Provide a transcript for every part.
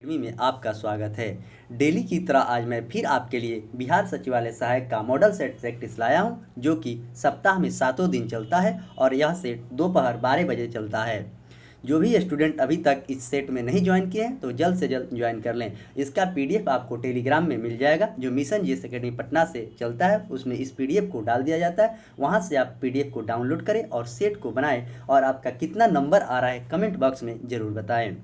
Academy में आपका स्वागत है। डेली की तरह आज मैं फिर आपके लिए बिहार सचिवालय सहायक का मॉडल सेट प्रैक्टिस लाया हूं, जो कि सप्ताह में 7 दिन चलता है और यह सेट दोपहर 12 बजे चलता है। जो भी स्टूडेंट अभी तक इस सेट में नहीं ज्वाइन किए हैं तो जल्द से जल्द ज्वाइन कर लें। इसका पीडीएफ आपको टेलीग्राम में मिल जाएगा, जो मिशन जीएस अकेडमी पटना से चलता है। उसमें इस पीडीएफ को डाल दिया जाता है, वहां से आप पीडीएफ को डाउनलोड करें और सेट को बनाएं और आपका कितना नंबर आ रहा है कमेंट बॉक्स में ज़रूर बताएं।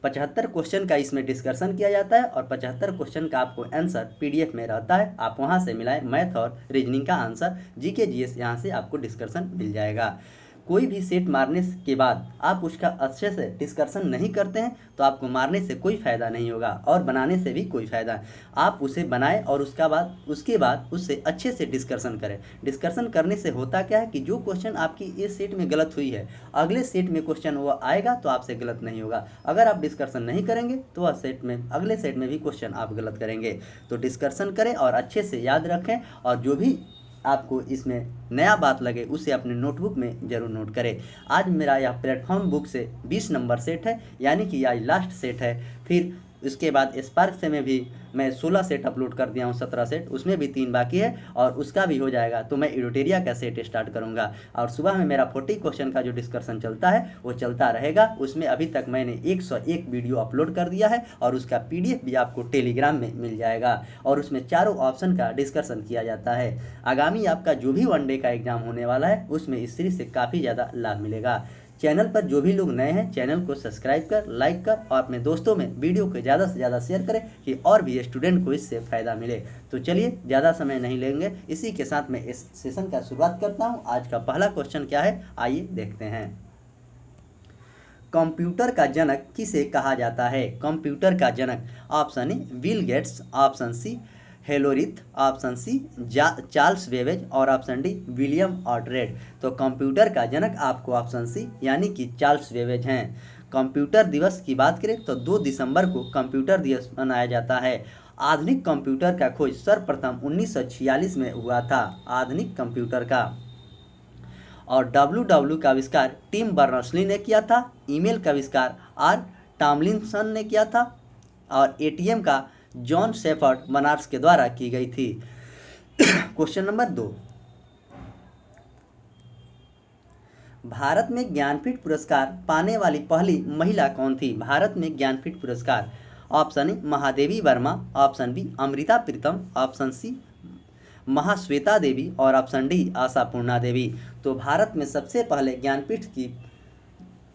75 क्वेश्चन का इसमें डिस्कशन किया जाता है और 75 क्वेश्चन का आपको आंसर पीडीएफ में रहता है। आप वहां से मिलाएं मैथ और रीजनिंग का आंसर, जीके जीएस यहाँ से आपको डिस्कशन मिल जाएगा। कोई भी सेट मारने के बाद आप उसका अच्छे से डिस्कशन नहीं करते हैं तो आपको मारने से कोई फ़ायदा नहीं होगा और बनाने से भी कोई फ़ायदा। आप उसे बनाएं और उसके बाद उससे अच्छे से डिस्कशन करें। डिस्कशन करने से होता क्या है कि जो क्वेश्चन आपकी इस सेट में गलत हुई है, अगले सेट में क्वेश्चन वो आएगा तो आपसे गलत नहीं होगा। अगर आप डिस्कशन नहीं करेंगे तो वह सेट में अगले सेट में भी क्वेश्चन आप गलत करेंगे। तो डिस्कशन करें और अच्छे से याद रखें, और जो भी आपको इसमें नया बात लगे उसे अपने नोटबुक में ज़रूर नोट करें। आज मेरा यह प्लेटफॉर्म बुक से 20 नंबर सेट है, यानी कि यह लास्ट सेट है। फिर इसके बाद स्पार्क से में भी मैं 16 सेट अपलोड कर दिया हूँ, 17 सेट, उसमें भी 3 बाकी है और उसका भी हो जाएगा तो मैं इडोटेरिया का सेट स्टार्ट करूँगा। और सुबह में मेरा 40 क्वेश्चन का जो डिस्कशन चलता है वो चलता रहेगा। उसमें अभी तक मैंने 101 वीडियो अपलोड कर दिया है और उसका पीडीएफ भी आपको टेलीग्राम में मिल जाएगा और उसमें चारों ऑप्शन का डिस्कशन किया जाता है। आगामी आपका जो भी वनडे का एग्जाम होने वाला है उसमें इस सीरीज से काफ़ी ज़्यादा लाभ मिलेगा। चैनल पर जो भी लोग नए हैं चैनल को सब्सक्राइब कर, लाइक कर और अपने दोस्तों में वीडियो को ज़्यादा से ज़्यादा शेयर करें कि और भी स्टूडेंट को इससे फ़ायदा मिले। तो चलिए ज़्यादा समय नहीं लेंगे, इसी के साथ मैं इस सेशन का शुरुआत करता हूं। आज का पहला क्वेश्चन क्या है, आइए देखते हैं। कंप्यूटर का जनक किसे कहा जाता है? कंप्यूटर का जनक, option A Bill Gates, option C Hollerith, option C Charles Babbage और ऑप्शन डी विलियम ऑर्टरेड। तो कंप्यूटर का जनक आपको ऑप्शन सी यानी कि चार्ल्स बेबेज हैं। कंप्यूटर दिवस की बात करें तो 2 दिसंबर को कंप्यूटर दिवस मनाया जाता है। आधुनिक कंप्यूटर का खोज सर्वप्रथम 1946 में हुआ था, आधुनिक कंप्यूटर का। और डब्ल्यू का आविष्कार टिम बर्नर्स-ली ने किया था। ईमेल का आविष्कार आर टॉमलिंसन ने किया था और एटीएम का जॉन शेफर्ड बनार्स के द्वारा की गई थी। क्वेश्चन नंबर 2, भारत में ज्ञानपीठ पुरस्कार पाने वाली पहली महिला कौन थी? भारत में ज्ञानपीठ पुरस्कार, option A Mahadevi Verma, option B Amrita Pritam, option C Mahasweta Devi और ऑप्शन डी आशापूर्णा देवी। तो भारत में सबसे पहले ज्ञानपीठ की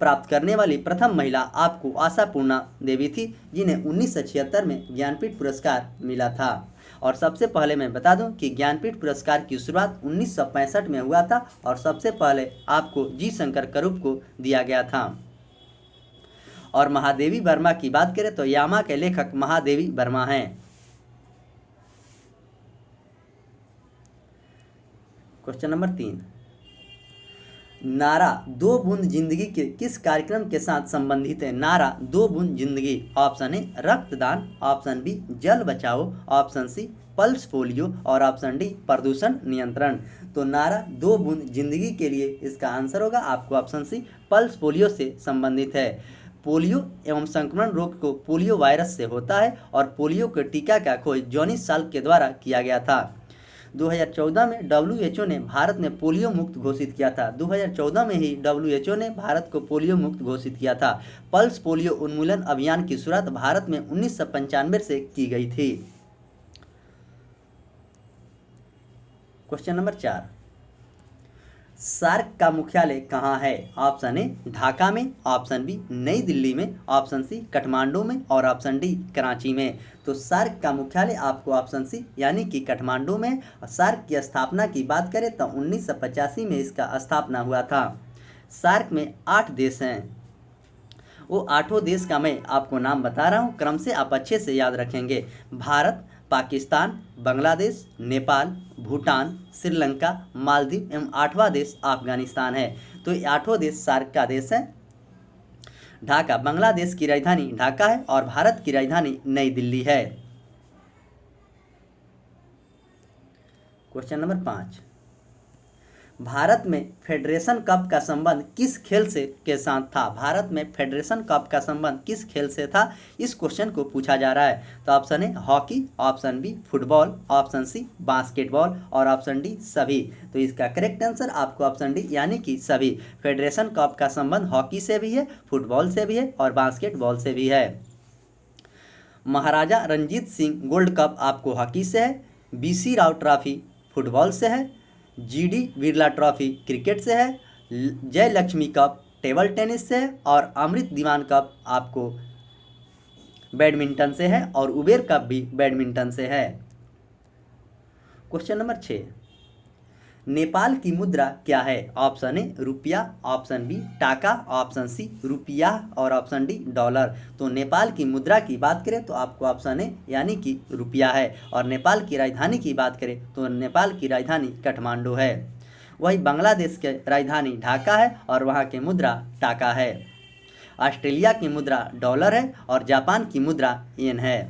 प्राप्त करने वाली प्रथम महिला आपको आशापूर्णा देवी थी, जिन्हें 1976 में ज्ञानपीठ पुरस्कार मिला था। और सबसे पहले मैं बता दूं कि ज्ञानपीठ पुरस्कार की शुरुआत 1965 में हुआ था और सबसे पहले आपको जी शंकर करूप को दिया गया था। और महादेवी वर्मा की बात करें तो यामा के लेखक महादेवी वर्मा हैं। क्वेश्चन नंबर 3, नारा दो बूंद जिंदगी के किस कार्यक्रम के साथ संबंधित है? नारा दो बूंद जिंदगी, ऑप्शन ए रक्तदान, ऑप्शन बी जल बचाओ, ऑप्शन सी पल्स पोलियो और ऑप्शन डी प्रदूषण नियंत्रण। तो नारा दो बूंद जिंदगी के लिए इसका आंसर होगा आपको ऑप्शन सी पल्स पोलियो से संबंधित है। पोलियो एवं संक्रमण रोग को पोलियो वायरस से होता है और पोलियो के टीका का खोज जॉनी साल्क के द्वारा किया गया था। 2014 में डब्ल्यूएचओ ने भारत में पोलियो मुक्त घोषित किया था। 2014 में ही डब्ल्यूएचओ ने भारत को पोलियो मुक्त घोषित किया था। पल्स पोलियो उन्मूलन अभियान की शुरुआत भारत में 1995 से की गई थी। क्वेश्चन नंबर 4, सार्क का मुख्यालय कहाँ है? ऑप्शन ए ढाका में, ऑप्शन बी नई दिल्ली में, ऑप्शन सी काठमांडू में और ऑप्शन डी कराची में। तो सार्क का मुख्यालय आपको ऑप्शन सी यानी कि काठमांडू में। और सार्क की स्थापना की बात करें तो 1985 में इसका स्थापना हुआ था। सार्क में 8 देश हैं, वो 8 देश का मैं आपको नाम बता रहा हूँ, क्रम से आप अच्छे से याद रखेंगे। भारत, पाकिस्तान, बांग्लादेश, नेपाल, भूटान, श्रीलंका, मालदीव एवं 8वां देश अफगानिस्तान है। तो ये 8 देश सार्क का देश है। ढाका, बांग्लादेश की राजधानी ढाका है और भारत की राजधानी नई दिल्ली है। क्वेश्चन नंबर 5, भारत में फेडरेशन कप का संबंध किस खेल से के साथ था? भारत में फेडरेशन कप का संबंध किस खेल से था? इस क्वेश्चन को पूछा जा रहा है। तो option A hockey, option B football, option C basketball और ऑप्शन डी सभी। तो इसका करेक्ट आंसर आपको ऑप्शन डी यानी कि सभी। फेडरेशन कप का संबंध हॉकी से भी है, फुटबॉल से भी है और बास्केटबॉल से भी है। महाराजा रंजीत सिंह गोल्ड कप आपको हॉकी से है, बीसी राव ट्रॉफी फुटबॉल से है, जीडी बिरला ट्रॉफी क्रिकेट से है, जय लक्ष्मी कप टेबल टेनिस से है और अमृत दीवान कप आपको बैडमिंटन से है और उबेर कप भी बैडमिंटन से है। क्वेश्चन नंबर 6, नेपाल की मुद्रा क्या है? ऑप्शन ए रुपया, ऑप्शन बी टाका, ऑप्शन सी रुपया और ऑप्शन डी डॉलर। तो नेपाल की मुद्रा की बात करें तो आपको ऑप्शन ए यानी कि रुपया है और नेपाल की राजधानी की बात करें तो नेपाल की राजधानी काठमांडू है। वही बांग्लादेश की राजधानी ढाका है और वहाँ की मुद्रा टाका है। ऑस्ट्रेलिया की मुद्रा डॉलर है और जापान की मुद्रा येन है।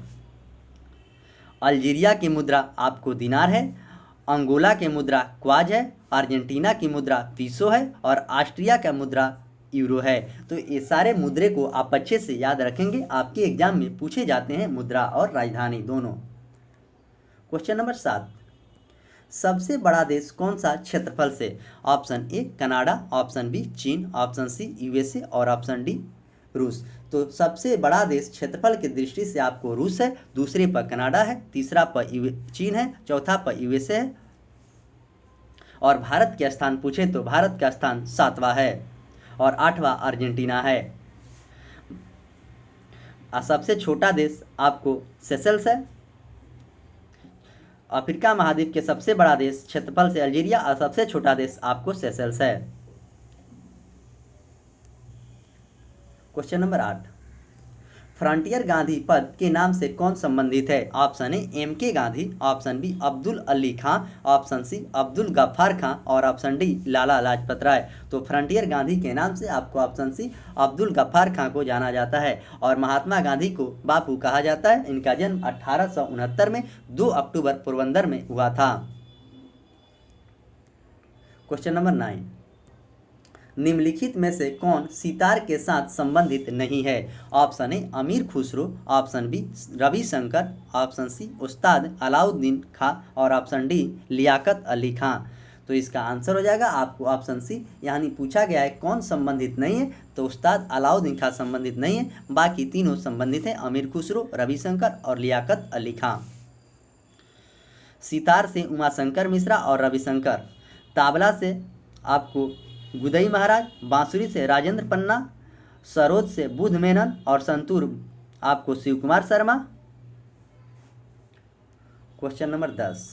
अल्जीरिया की मुद्रा आपको दिनार है, अंगोला की मुद्रा क्वाज है, अर्जेंटीना की मुद्रा पीसो है और ऑस्ट्रिया का मुद्रा यूरो है। तो ये सारे मुद्रे को आप अच्छे से याद रखेंगे, आपके एग्जाम में पूछे जाते हैं मुद्रा और राजधानी दोनों। क्वेश्चन नंबर 7, सबसे बड़ा देश कौन सा क्षेत्रफल से? Option A Canada, option B चीन, ऑप्शन सी यूएसए और ऑप्शन डी रूस। तो सबसे बड़ा देश क्षेत्रफल की दृष्टि से आपको रूस है, दूसरे पर कनाडा है, तीसरा पर चीन है, चौथा पर यूएसए है और भारत के स्थान पूछे तो भारत का स्थान 7वां है और 8वां अर्जेंटीना है। सबसे छोटा देश आपको सेशल्स है। अफ्रीका महाद्वीप के सबसे बड़ा देश क्षेत्रफल से अल्जीरिया और सबसे छोटा देश आपको सेशल्स है। क्वेश्चन नंबर 8, फ्रंटियर गांधी पद के नाम से कौन संबंधित है? ऑप्शन ए एम के गांधी, ऑप्शन बी अब्दुल अली खां, ऑप्शन सी अब्दुल गफ्फार खां और ऑप्शन डी लाला लाजपत राय। तो फ्रंटियर गांधी के नाम से आपको ऑप्शन सी अब्दुल गफ्फार खां को जाना जाता है और महात्मा गांधी को बापू कहा जाता है। इनका जन्म 1869 में 2 अक्टूबर पोरबंदर में हुआ था। क्वेश्चन नंबर 9, निम्नलिखित में से कौन सितार के साथ संबंधित नहीं है? Option A Amir Khusro, option B Ravishankar, option C Ustad Alauddin Khan और ऑप्शन डी लियाकत अली खां। तो इसका आंसर हो जाएगा आपको ऑप्शन सी, यानी पूछा गया है कौन संबंधित नहीं है तो उस्ताद अलाउद्दीन खां संबंधित नहीं है, बाकी तीनों संबंधित हैं, अमीर खुसरो, रविशंकर और लियाकत अली खां। सितार से उमाशंकर मिश्रा और रविशंकर, ताबला से आपको गुदई महाराज, बांसुरी से राजेंद्र पन्ना, सरोद से बुध मेनन और संतूर आपको Shiv Kumar Sharma. Question number 10,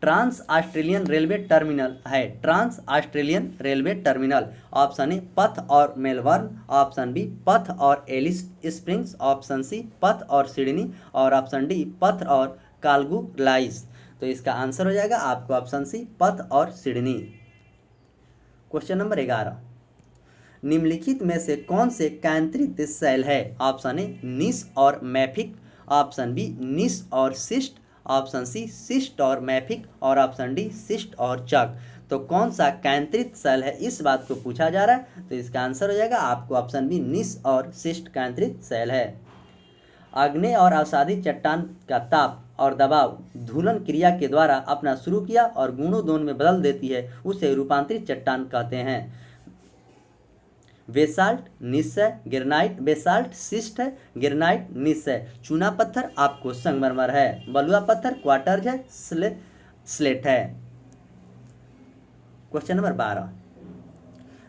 trans Australian railway terminal है। Trans Australian railway terminal, option A Perth और मेलबर्न, ऑप्शन बी पथ और एलिस स्प्रिंग्स, ऑप्शन सी पथ और सिडनी और ऑप्शन डी पथ और कालगुलाइस। तो इसका आंसर हो जाएगा आपको ऑप्शन सी पथ और सिडनी। क्वेश्चन नंबर 11, निम्नलिखित में से कौन से केंद्रित सेल है? ऑप्शन ए निस और मैफिक, ऑप्शन बी निस और सिस्ट, ऑप्शन सी सिस्ट और मैफिक और ऑप्शन डी सिस्ट और चक। तो कौन सा केंद्रित सेल है, इस बात को पूछा जा रहा है। तो इसका आंसर हो जाएगा आपको ऑप्शन बी निस और सिस्ट केंद्रित सेल है। आग्नेय और अवसादी चट्टान का ताप और दबाव धूलन क्रिया के द्वारा अपना शुरू किया और गुणों दोनों में बदल देती है, उसे रूपांतरित चट्टान कहते हैं। बेसाल्ट निस्सय, गिरनाइट, बेसाल्ट सिस्ट है, गिरनाइट निस्सय। चूना पत्थर आपको संगमरमर है, बलुआ पत्थर क्वार्टर्ज है, स्लेट है। क्वेश्चन नंबर 12,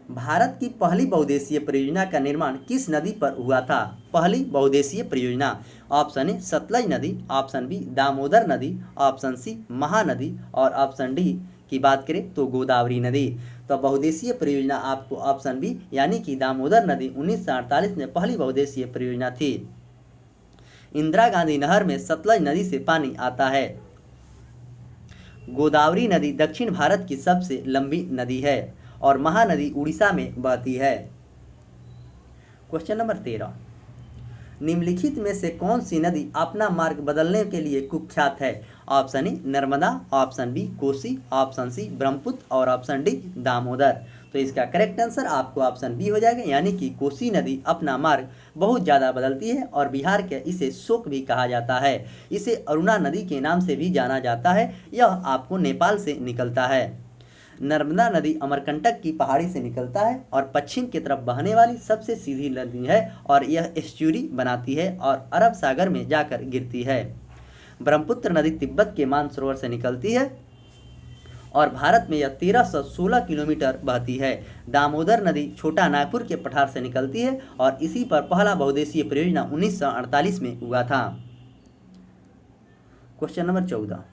भारत की पहली बहुउद्देशीय परियोजना का निर्माण किस नदी पर हुआ था? पहली बहुउद्देशीय परियोजना, ऑप्शन ए सतलज नदी, ऑप्शन बी दामोदर नदी, ऑप्शन सी महानदी और ऑप्शन डी की बात करें तो गोदावरी नदी। तो बहुउद्देशीय परियोजना आपको ऑप्शन बी यानी कि दामोदर नदी 1948 में पहली बहुउद्देशीय परियोजना थी। इंदिरा गांधी नहर में सतलज नदी से पानी आता है। गोदावरी नदी दक्षिण भारत की सबसे लंबी नदी है और महानदी उड़ीसा में बहती है। क्वेश्चन नंबर 13, निम्नलिखित में से कौन सी नदी अपना मार्ग बदलने के लिए कुख्यात है? Option A Narmada, option B Kosi, option C Brahmaputra और ऑप्शन डी दामोदर। तो इसका करेक्ट आंसर आपको ऑप्शन बी हो जाएगा, यानी कि कोसी नदी अपना मार्ग बहुत ज़्यादा बदलती है और बिहार के इसे शोक भी कहा जाता है। इसे अरुणा नदी के नाम से भी जाना जाता है। यह आपको नेपाल से निकलता है। नर्मदा नदी अमरकंटक की पहाड़ी से निकलता है और पश्चिम की तरफ बहने वाली सबसे सीधी नदी है और यह एस्चुरी बनाती है और अरब सागर में जाकर गिरती है। ब्रह्मपुत्र नदी तिब्बत के मानसरोवर से निकलती है और भारत में यह 1316 किलोमीटर बहती है। दामोदर नदी छोटा नागपुर के पठार से निकलती है और इसी पर पहला बहुउद्देशीय परियोजना 1948 में हुआ था। क्वेश्चन नंबर 14,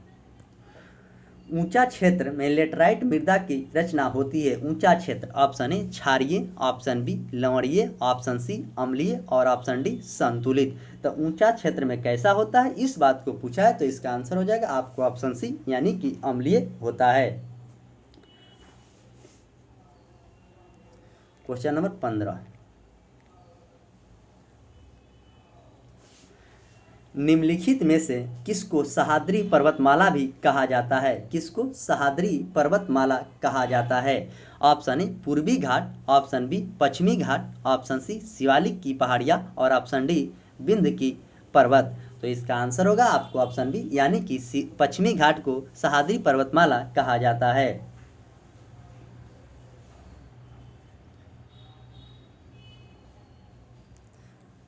ऊंचा क्षेत्र में लेटराइट मृदा की रचना होती है। ऊंचा क्षेत्र ऑप्शन ए क्षारीय, ऑप्शन बी लवणीय, ऑप्शन सी अम्लीय और ऑप्शन डी संतुलित। तो ऊंचा क्षेत्र में कैसा होता है, इस बात को पूछा है, तो इसका आंसर हो जाएगा आपको ऑप्शन सी, यानी कि अम्लीय होता है। क्वेश्चन नंबर 15, निम्नलिखित में से किसको सह्याद्री पर्वतमाला भी कहा जाता है? किसको सह्याद्री पर्वतमाला कहा जाता है? ऑप्शन ए पूर्वी घाट, ऑप्शन बी पश्चिमी घाट, ऑप्शन सी शिवालिक की पहाड़ियाँ और ऑप्शन डी विंध्य की पर्वत। तो इसका आंसर होगा आपको ऑप्शन बी, यानी कि पश्चिमी घाट को सह्याद्री पर्वतमाला कहा जाता है।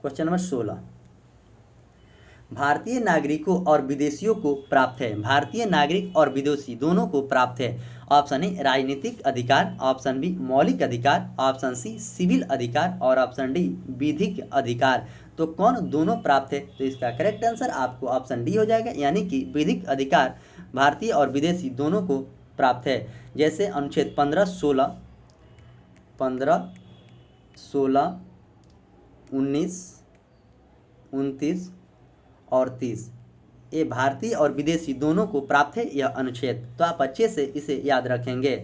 क्वेश्चन नंबर 16, भारतीय नागरिकों और विदेशियों को प्राप्त है। भारतीय नागरिक और विदेशी दोनों को प्राप्त है। ऑप्शन ए राजनीतिक अधिकार, ऑप्शन बी मौलिक अधिकार, ऑप्शन सी सिविल अधिकार और ऑप्शन डी विधिक अधिकार। तो कौन दोनों प्राप्त है? तो इसका करेक्ट आंसर आपको ऑप्शन डी हो जाएगा, यानी कि विधिक अधिकार भारतीय और विदेशी दोनों को प्राप्त है। जैसे अनुच्छेद 15, 16, 19, 29 और 30, ये भारतीय और विदेशी दोनों को प्राप्त है यह अनुच्छेद। तो आप अच्छे से इसे याद रखेंगे।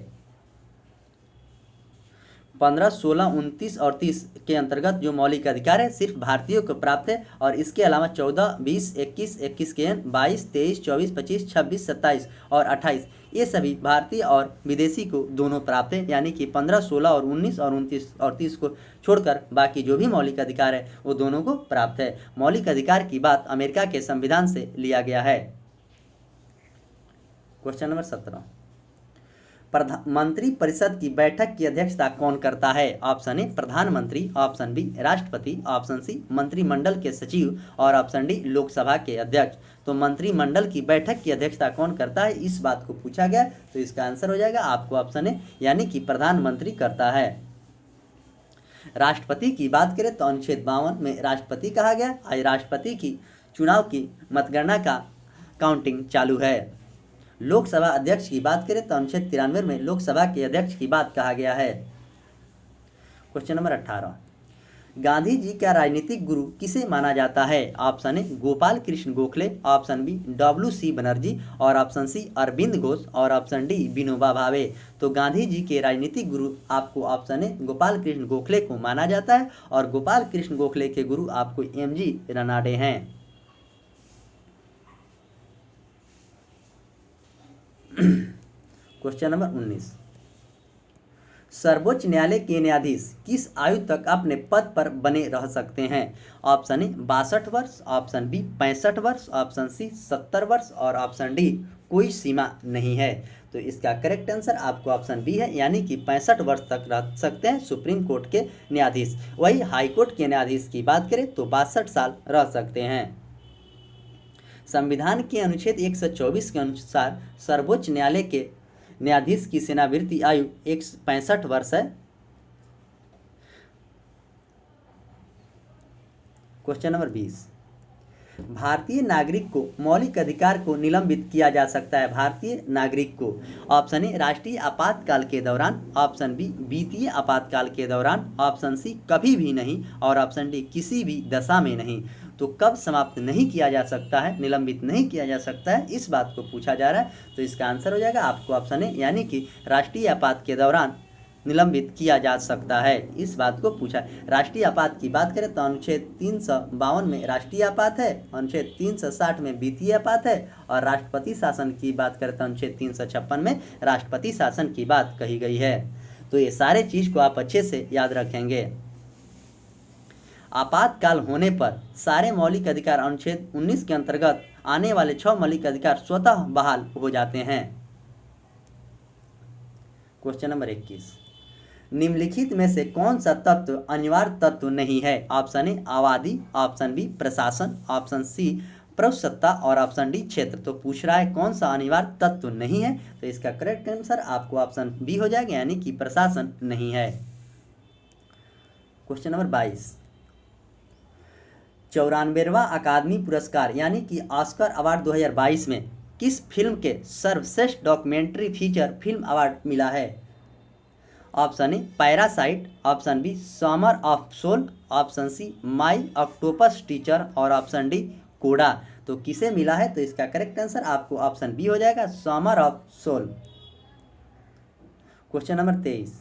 15, 16, 29 और 30 के अंतर्गत जो मौलिक अधिकार है सिर्फ भारतीयों को प्राप्त है और इसके अलावा 14, 20, 21, 21 के 22, 23, 24, 25, 26, 27 और 28 ये सभी भारतीय और विदेशी को दोनों प्राप्त है। यानी कि 15, 16 और 19 और 29 और 30 को छोड़कर बाकी जो भी मौलिक अधिकार है वो दोनों को प्राप्त है। मौलिक अधिकार की बात अमेरिका के संविधान से लिया गया है। क्वेश्चन नंबर 17, मंत्री परिषद की बैठक की अध्यक्षता कौन करता है? ऑप्शन ए प्रधानमंत्री, ऑप्शन बी राष्ट्रपति, ऑप्शन सी मंत्रिमंडल के सचिव और ऑप्शन डी लोकसभा के अध्यक्ष। तो मंत्रिमंडल की बैठक की अध्यक्षता कौन करता है, इस बात को पूछा गया। तो इसका आंसर हो जाएगा आपको ऑप्शन ए, यानी कि प्रधानमंत्री करता है। राष्ट्रपति की बात करें तो अनुच्छेद 52 में राष्ट्रपति कहा गया। आज राष्ट्रपति की चुनाव की मतगणना का काउंटिंग चालू है। लोकसभा अध्यक्ष की बात करें तो अनुच्छेद 93 में लोकसभा के अध्यक्ष की बात कहा गया है। क्वेश्चन नंबर 18, गांधी जी का राजनीतिक गुरु किसे माना जाता है? Option A Gopal Krishna Gokhale, option B WC Banerjee और ऑप्शन सी अरविंद घोष और ऑप्शन डी विनोबा भावे। तो गांधी जी के राजनीतिक गुरु आपको ऑप्शन ए गोपाल कृष्ण गोखले को माना जाता है और गोपाल कृष्ण गोखले के गुरु आपको MG रनाडे हैं। क्वेश्चन नंबर 19, सर्वोच्च न्यायालय के न्यायाधीश किस आयु तक अपने पद पर बने रह सकते हैं? ऑप्शन ए 62 वर्ष, ऑप्शन बी 65 वर्ष, ऑप्शन सी 70 वर्ष और ऑप्शन डी कोई सीमा नहीं है। तो इसका करेक्ट आंसर आपको ऑप्शन बी है, यानी कि 65 वर्ष तक रह सकते हैं सुप्रीम कोर्ट के न्यायाधीश। वही हाई कोर्ट के न्यायाधीश की बात करें तो 62 साल रह सकते हैं। संविधान के अनुच्छेद 124 के अनुसार सर्वोच्च न्यायालय के न्यायाधीश की सेवानिवृत्ति आयु 65 वर्ष है। क्वेश्चन नंबर 20, भारतीय नागरिक को मौलिक अधिकार को निलंबित किया जा सकता है। भारतीय नागरिक को ऑप्शन ए राष्ट्रीय आपातकाल के दौरान, ऑप्शन बी वित्तीय आपातकाल के दौरान, ऑप्शन सी कभी भी नहीं और ऑप्शन डी किसी भी दशा में नहीं। तो कब समाप्त नहीं किया जा सकता है, निलंबित नहीं किया जा सकता है, इस बात को पूछा जा रहा है। तो इसका आंसर हो जाएगा आपको ऑप्शन ए, यानी कि राष्ट्रीय आपात के दौरान निलंबित किया जा सकता है। इस बात को पूछा। राष्ट्रीय आपात की बात करें तो अनुच्छेद 352 में राष्ट्रीय आपात है, अनुच्छेद 360 में वित्तीय आपात है, और राष्ट्रपति शासन की बात करें तो अनुच्छेद 356 में राष्ट्रपति शासन की बात कही गई है। तो ये सारे चीज़ को आप अच्छे से याद रखेंगे। आपातकाल होने पर सारे मौलिक अधिकार अनुच्छेद 19 के अंतर्गत आने वाले 6 मौलिक अधिकार स्वतः बहाल हो जाते हैं। क्वेश्चन नंबर 21, निम्नलिखित में से कौन सा तत्व अनिवार्य तत्व नहीं है? ऑप्शन ए आबादी, ऑप्शन बी प्रशासन, ऑप्शन सी प्रभुसत्ता और ऑप्शन डी क्षेत्र। तो पूछ रहा है कौन सा अनिवार्य तत्व नहीं है, तो इसका करेक्ट आंसर आपको ऑप्शन बी हो जाएगा, यानी कि प्रशासन नहीं है। क्वेश्चन नंबर 22, 94वां अकादमी पुरस्कार यानी कि ऑस्कर अवार्ड 2022 में किस फिल्म के सर्वश्रेष्ठ डॉक्यूमेंट्री फीचर फिल्म अवार्ड मिला है? Option A Parasite, option B Summer of Soul, option C My Octopus Teacher और ऑप्शन डी कोडा। तो किसे मिला है? तो इसका करेक्ट आंसर आपको ऑप्शन बी हो जाएगा, Summer of Soul. Question number 23,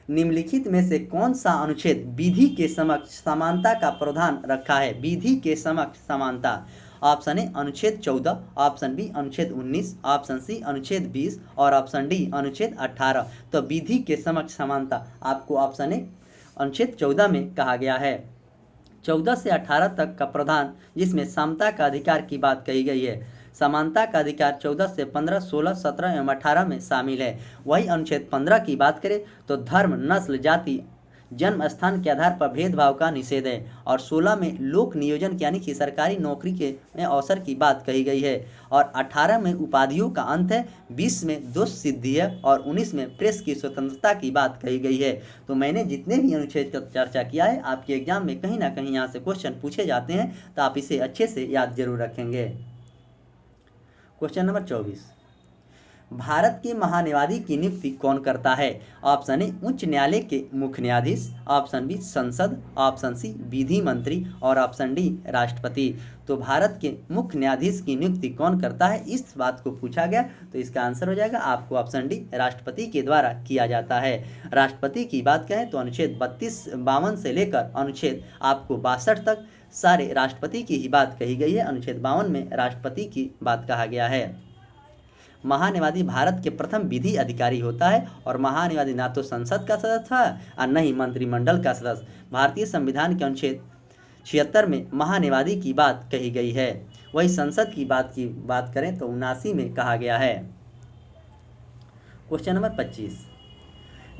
निम्नलिखित में से कौन सा अनुच्छेद विधि के समक्ष समानता का प्रावधान रखा है? विधि के समक्ष समानता। ऑप्शन ए अनुच्छेद 14, ऑप्शन बी अनुच्छेद 19, ऑप्शन सी अनुच्छेद 20 और ऑप्शन डी अनुच्छेद 18। तो विधि के समक्ष समानता आपको ऑप्शन ए अनुच्छेद 14 में कहा गया है। 14 से 18 तक का प्रावधान जिसमें समता का अधिकार की बात कही गई है। समानता का अधिकार 14 से 15, 16, 17 एवं 18 में शामिल है। वही अनुच्छेद 15 की बात करें तो धर्म, नस्ल, जाति, जन्म स्थान के आधार पर भेदभाव का निषेध है, और 16 में लोक नियोजन यानी कि सरकारी नौकरी के में अवसर की बात कही गई है, और 18 में उपाधियों का अंत है, 20 में दोष सिद्धि है और 19 में प्रेस की स्वतंत्रता की बात कही गई है। तो मैंने जितने भी अनुच्छेद का चर्चा किया है, आपके एग्जाम में कहीं ना कहीं यहाँ से क्वेश्चन पूछे जाते हैं, तो आप इसे अच्छे से याद जरूर रखेंगे। क्वेश्चन नंबर 24, भारत के महान्यायाधीश की नियुक्ति कौन करता है? ऑप्शन ए उच्च न्यायालय के मुख्य न्यायाधीश, ऑप्शन बी संसद, ऑप्शन सी विधि मंत्री और ऑप्शन डी राष्ट्रपति। तो भारत के मुख्य न्यायाधीश की नियुक्ति कौन करता है, इस बात को पूछा गया, तो इसका आंसर हो जाएगा आपको ऑप्शन डी, राष्ट्रपति के द्वारा किया जाता है। राष्ट्रपति की बात करें तो अनुच्छेद 52 से लेकर अनुच्छेद आपको 62 तक सारे राष्ट्रपति की ही बात कही गई है। अनुच्छेद 52 में राष्ट्रपति की बात कहा गया है। महान्यायाधीश भारत के प्रथम विधि अधिकारी होता है, और महान्यायाधीश ना तो संसद का सदस्य है और न ही मंत्रिमंडल का सदस्य। भारतीय संविधान के अनुच्छेद 76 में महान्यायाधीश की बात कही गई है। वही संसद की बात करें तो 79 में कहा गया है। क्वेश्चन नंबर 25,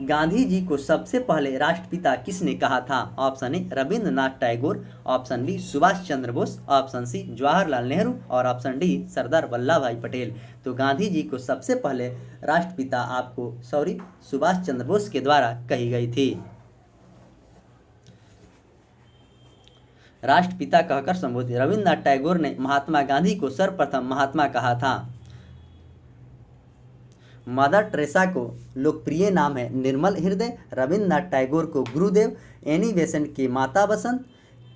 गांधी जी को सबसे पहले राष्ट्रपिता किसने कहा था? Option A Rabindranath Tagore, option B Subhash Chandra Bose, option C Jawaharlal Nehru और ऑप्शन डी सरदार वल्लभ भाई पटेल। तो गांधी जी को सबसे पहले राष्ट्रपिता आपको सुभाष चंद्र बोस के द्वारा कही गई थी। राष्ट्रपिता कहकर संबोधित। रविंद्रनाथ टैगोर ने महात्मा गांधी को सर्वप्रथम महात्मा कहा था। मदर टेरेसा को लोकप्रिय नाम है निर्मल हृदय, रविंद्रनाथ टैगोर को गुरुदेव, एनी बेसेंट के माता बसंत,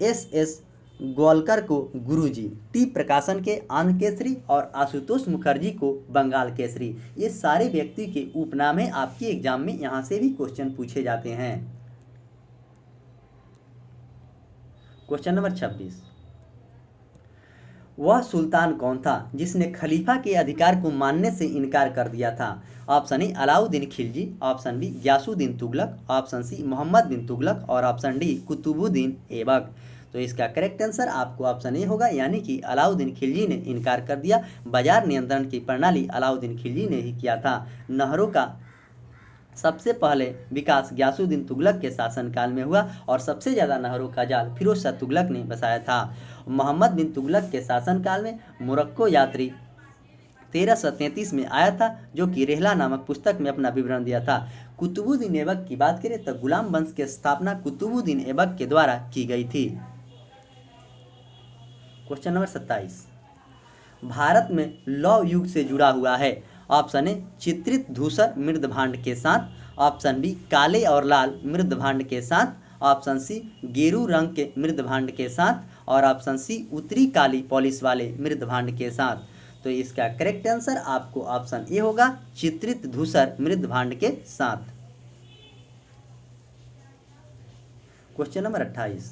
एस गोवालकर को गुरुजी, टी प्रकाशन के आंध्र केसरी और आशुतोष मुखर्जी को बंगाल केसरी। ये सारे व्यक्ति के उपनाम हैं। आपके एग्जाम में यहाँ से भी क्वेश्चन पूछे जाते हैं। क्वेश्चन नंबर 26, वह सुल्तान कौन था जिसने खलीफा के अधिकार को मानने से इनकार कर दिया था? Option A Alauddin Khilji, option B Ghiyasuddin Tughlaq, option C Mohammad bin Tughlaq और ऑप्शन डी कुतुबुद्दीन ऐबक। तो इसका करेक्ट आंसर आपको ऑप्शन ए होगा, यानी कि अलाउद्दीन खिलजी ने इनकार कर दिया। बाजार नियंत्रण की प्रणाली अलाउद्दीन खिलजी ने ही किया था। नहरों का सबसे पहले विकास ग्यासुद्दीन तुगलक के शासनकाल में हुआ, और सबसे ज़्यादा नहरों का जाल फिरोज शाह तुगलक ने बसाया था। मोहम्मद बिन तुगलक के शासनकाल में मोरक्को यात्री 1333 में आया था, जो कि रेहला नामक पुस्तक में अपना विवरण दिया था। कुतुबुद्दीन ऐबक की बात करें तो गुलाम वंश की स्थापना कुतुबुद्दीन ऐबक के द्वारा की गई थी। क्वेश्चन नंबर 27, भारत में लौह युग से जुड़ा हुआ है। ऑप्शन ए चित्रित धूसर मृदभांड के साथ, ऑप्शन बी काले और लाल मृदभांड के साथ, ऑप्शन सी गेरू रंग के मृदभांड के साथ और ऑप्शन सी उत्तरी काली पॉलिश वाले मृदभांड के साथ। तो इसका करेक्ट आंसर आपको ऑप्शन ए होगा, चित्रित धूसर मृदभांड के साथ। क्वेश्चन नंबर 28,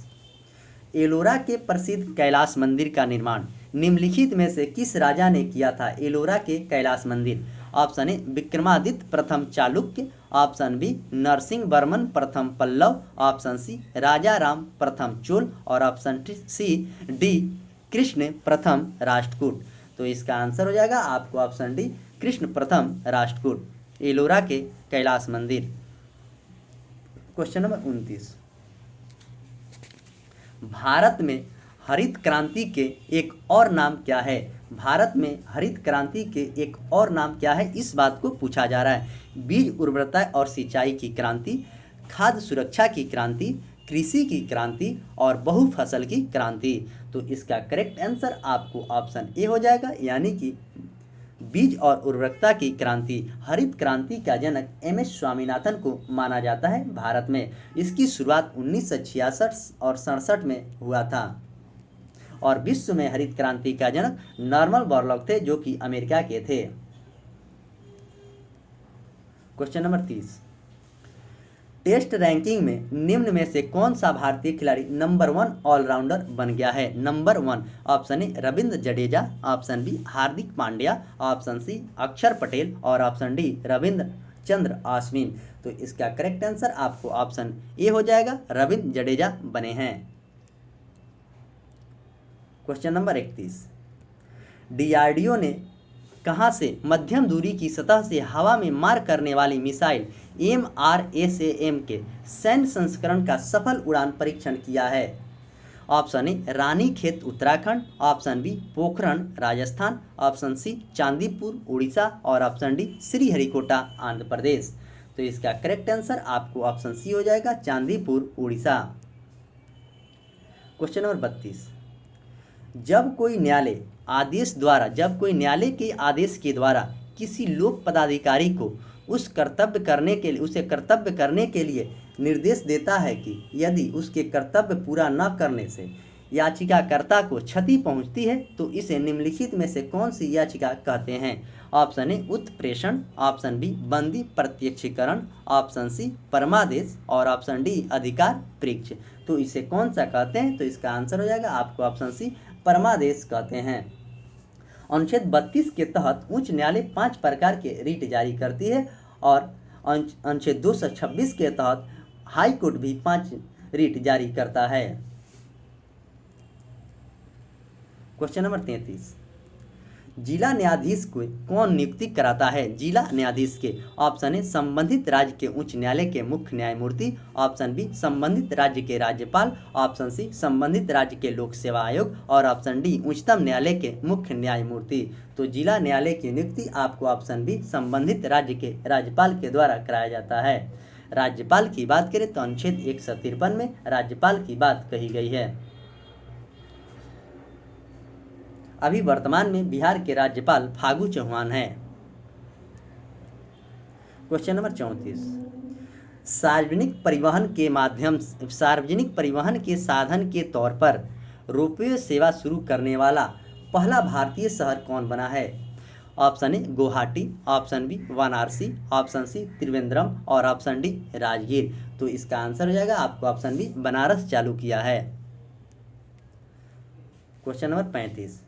एलोरा के प्रसिद्ध कैलाश मंदिर का निर्माण निम्नलिखित में से किस राजा ने किया था? एलोरा के कैलाश मंदिर। ऑप्शन ए विक्रमादित्य प्रथम चालुक्य, ऑप्शन बी नरसिंह वर्मन प्रथम पल्लव, ऑप्शन सी राजा राम प्रथम चोल और ऑप्शन सी डी कृष्ण प्रथम राष्ट्रकूट। तो इसका आंसर हो जाएगा आपको ऑप्शन डी कृष्ण प्रथम राष्ट्रकूट, एलोरा के कैलाश मंदिर। क्वेश्चन नंबर 29, भारत में हरित क्रांति के एक और नाम क्या है? भारत में हरित क्रांति के एक और नाम क्या है, इस बात को पूछा जा रहा है। बीज उर्वरता और सिंचाई की क्रांति, खाद्य सुरक्षा की क्रांति, कृषि की क्रांति और बहुफसल की क्रांति। तो इसका करेक्ट आंसर आपको ऑप्शन ए हो जाएगा, यानी कि बीज और उर्वरकता की क्रांति। हरित क्रांति का जनक एम.एस. स्वामीनाथन को माना जाता है भारत में। इसकी शुरुआत 1966 और 67 में हुआ था और विश्व में हरित क्रांति का जनक नॉर्मन बोरलॉग थे, जो कि अमेरिका के थे। क्वेश्चन नंबर 30, टेस्ट रैंकिंग में निम्न में से कौन सा भारतीय खिलाड़ी नंबर 1 ऑलराउंडर बन गया है? Number 1, option A Ravindra Jadeja, option B Hardik Pandya, option C Axar Patel और ऑप्शन डी रविंद्र चंद्र अश्विन। तो इसका करेक्ट आंसर आपको ऑप्शन ए हो जाएगा, रविंद्र जडेजा बने हैं। क्वेश्चन नंबर 31, डीआरडीओ ने कहां से मध्यम दूरी की सतह से हवा में मार करने वाली मिसाइल MRSAM के सैन्य संस्करण का सफल उड़ान परीक्षण किया है? Option A Ranikhet Uttarakhand, option B Pokhran Rajasthan, option C Chandipur Orissa और ऑप्शन डी श्रीहरिकोटा आंध्र प्रदेश। तो इसका करेक्ट आंसर आपको ऑप्शन सी हो जाएगा, चांदीपुर उड़ीसा। क्वेश्चन नंबर 32, जब कोई न्यायालय के आदेश के द्वारा किसी लोक पदाधिकारी को उसे कर्तव्य करने के लिए निर्देश देता है कि यदि उसके कर्तव्य पूरा न करने से याचिकाकर्ता को क्षति पहुंचती है, तो इसे निम्नलिखित में से कौन सी याचिका कहते हैं? ऑप्शन ए उत्प्रेषण, ऑप्शन बी बंदी प्रत्यक्षीकरण, ऑप्शन सी परमादेश और ऑप्शन डी अधिकार परीक्ष। तो इसे कौन सा कहते हैं? तो इसका आंसर हो जाएगा आपको ऑप्शन सी परमादेश कहते हैं। अनुच्छेद 32 के तहत उच्च न्यायालय 5 प्रकार के रिट जारी करती है और अनुच्छेद 226 के तहत हाई कोर्ट भी 5 रिट जारी करता है। क्वेश्चन नंबर 33, जिला न्यायाधीश को कौन नियुक्ति कराता है? जिला न्यायाधीश के ऑप्शन ए संबंधित राज्य के उच्च न्यायालय के मुख्य न्यायमूर्ति, ऑप्शन बी संबंधित राज्य के राज्यपाल, ऑप्शन सी संबंधित राज्य के लोक सेवा आयोग और ऑप्शन डी उच्चतम न्यायालय के मुख्य न्यायमूर्ति। तो जिला न्यायालय की नियुक्ति आपको ऑप्शन बी संबंधित राज्य के राज्यपाल के द्वारा कराया जाता है। राज्यपाल की बात करें तो अनुच्छेद 153 में राज्यपाल की बात कही गई है। अभी वर्तमान में बिहार के राज्यपाल फागू चौहान हैं। क्वेश्चन नंबर 34, सार्वजनिक परिवहन के साधन के तौर पर रोपवे सेवा शुरू करने वाला पहला भारतीय शहर कौन बना है? Option A Guwahati, option B Varanasi, option C Trivandrum और ऑप्शन डी राजगीर। तो इसका आंसर हो जाएगा आपको ऑप्शन बी बनारस चालू किया है। क्वेश्चन नंबर 35,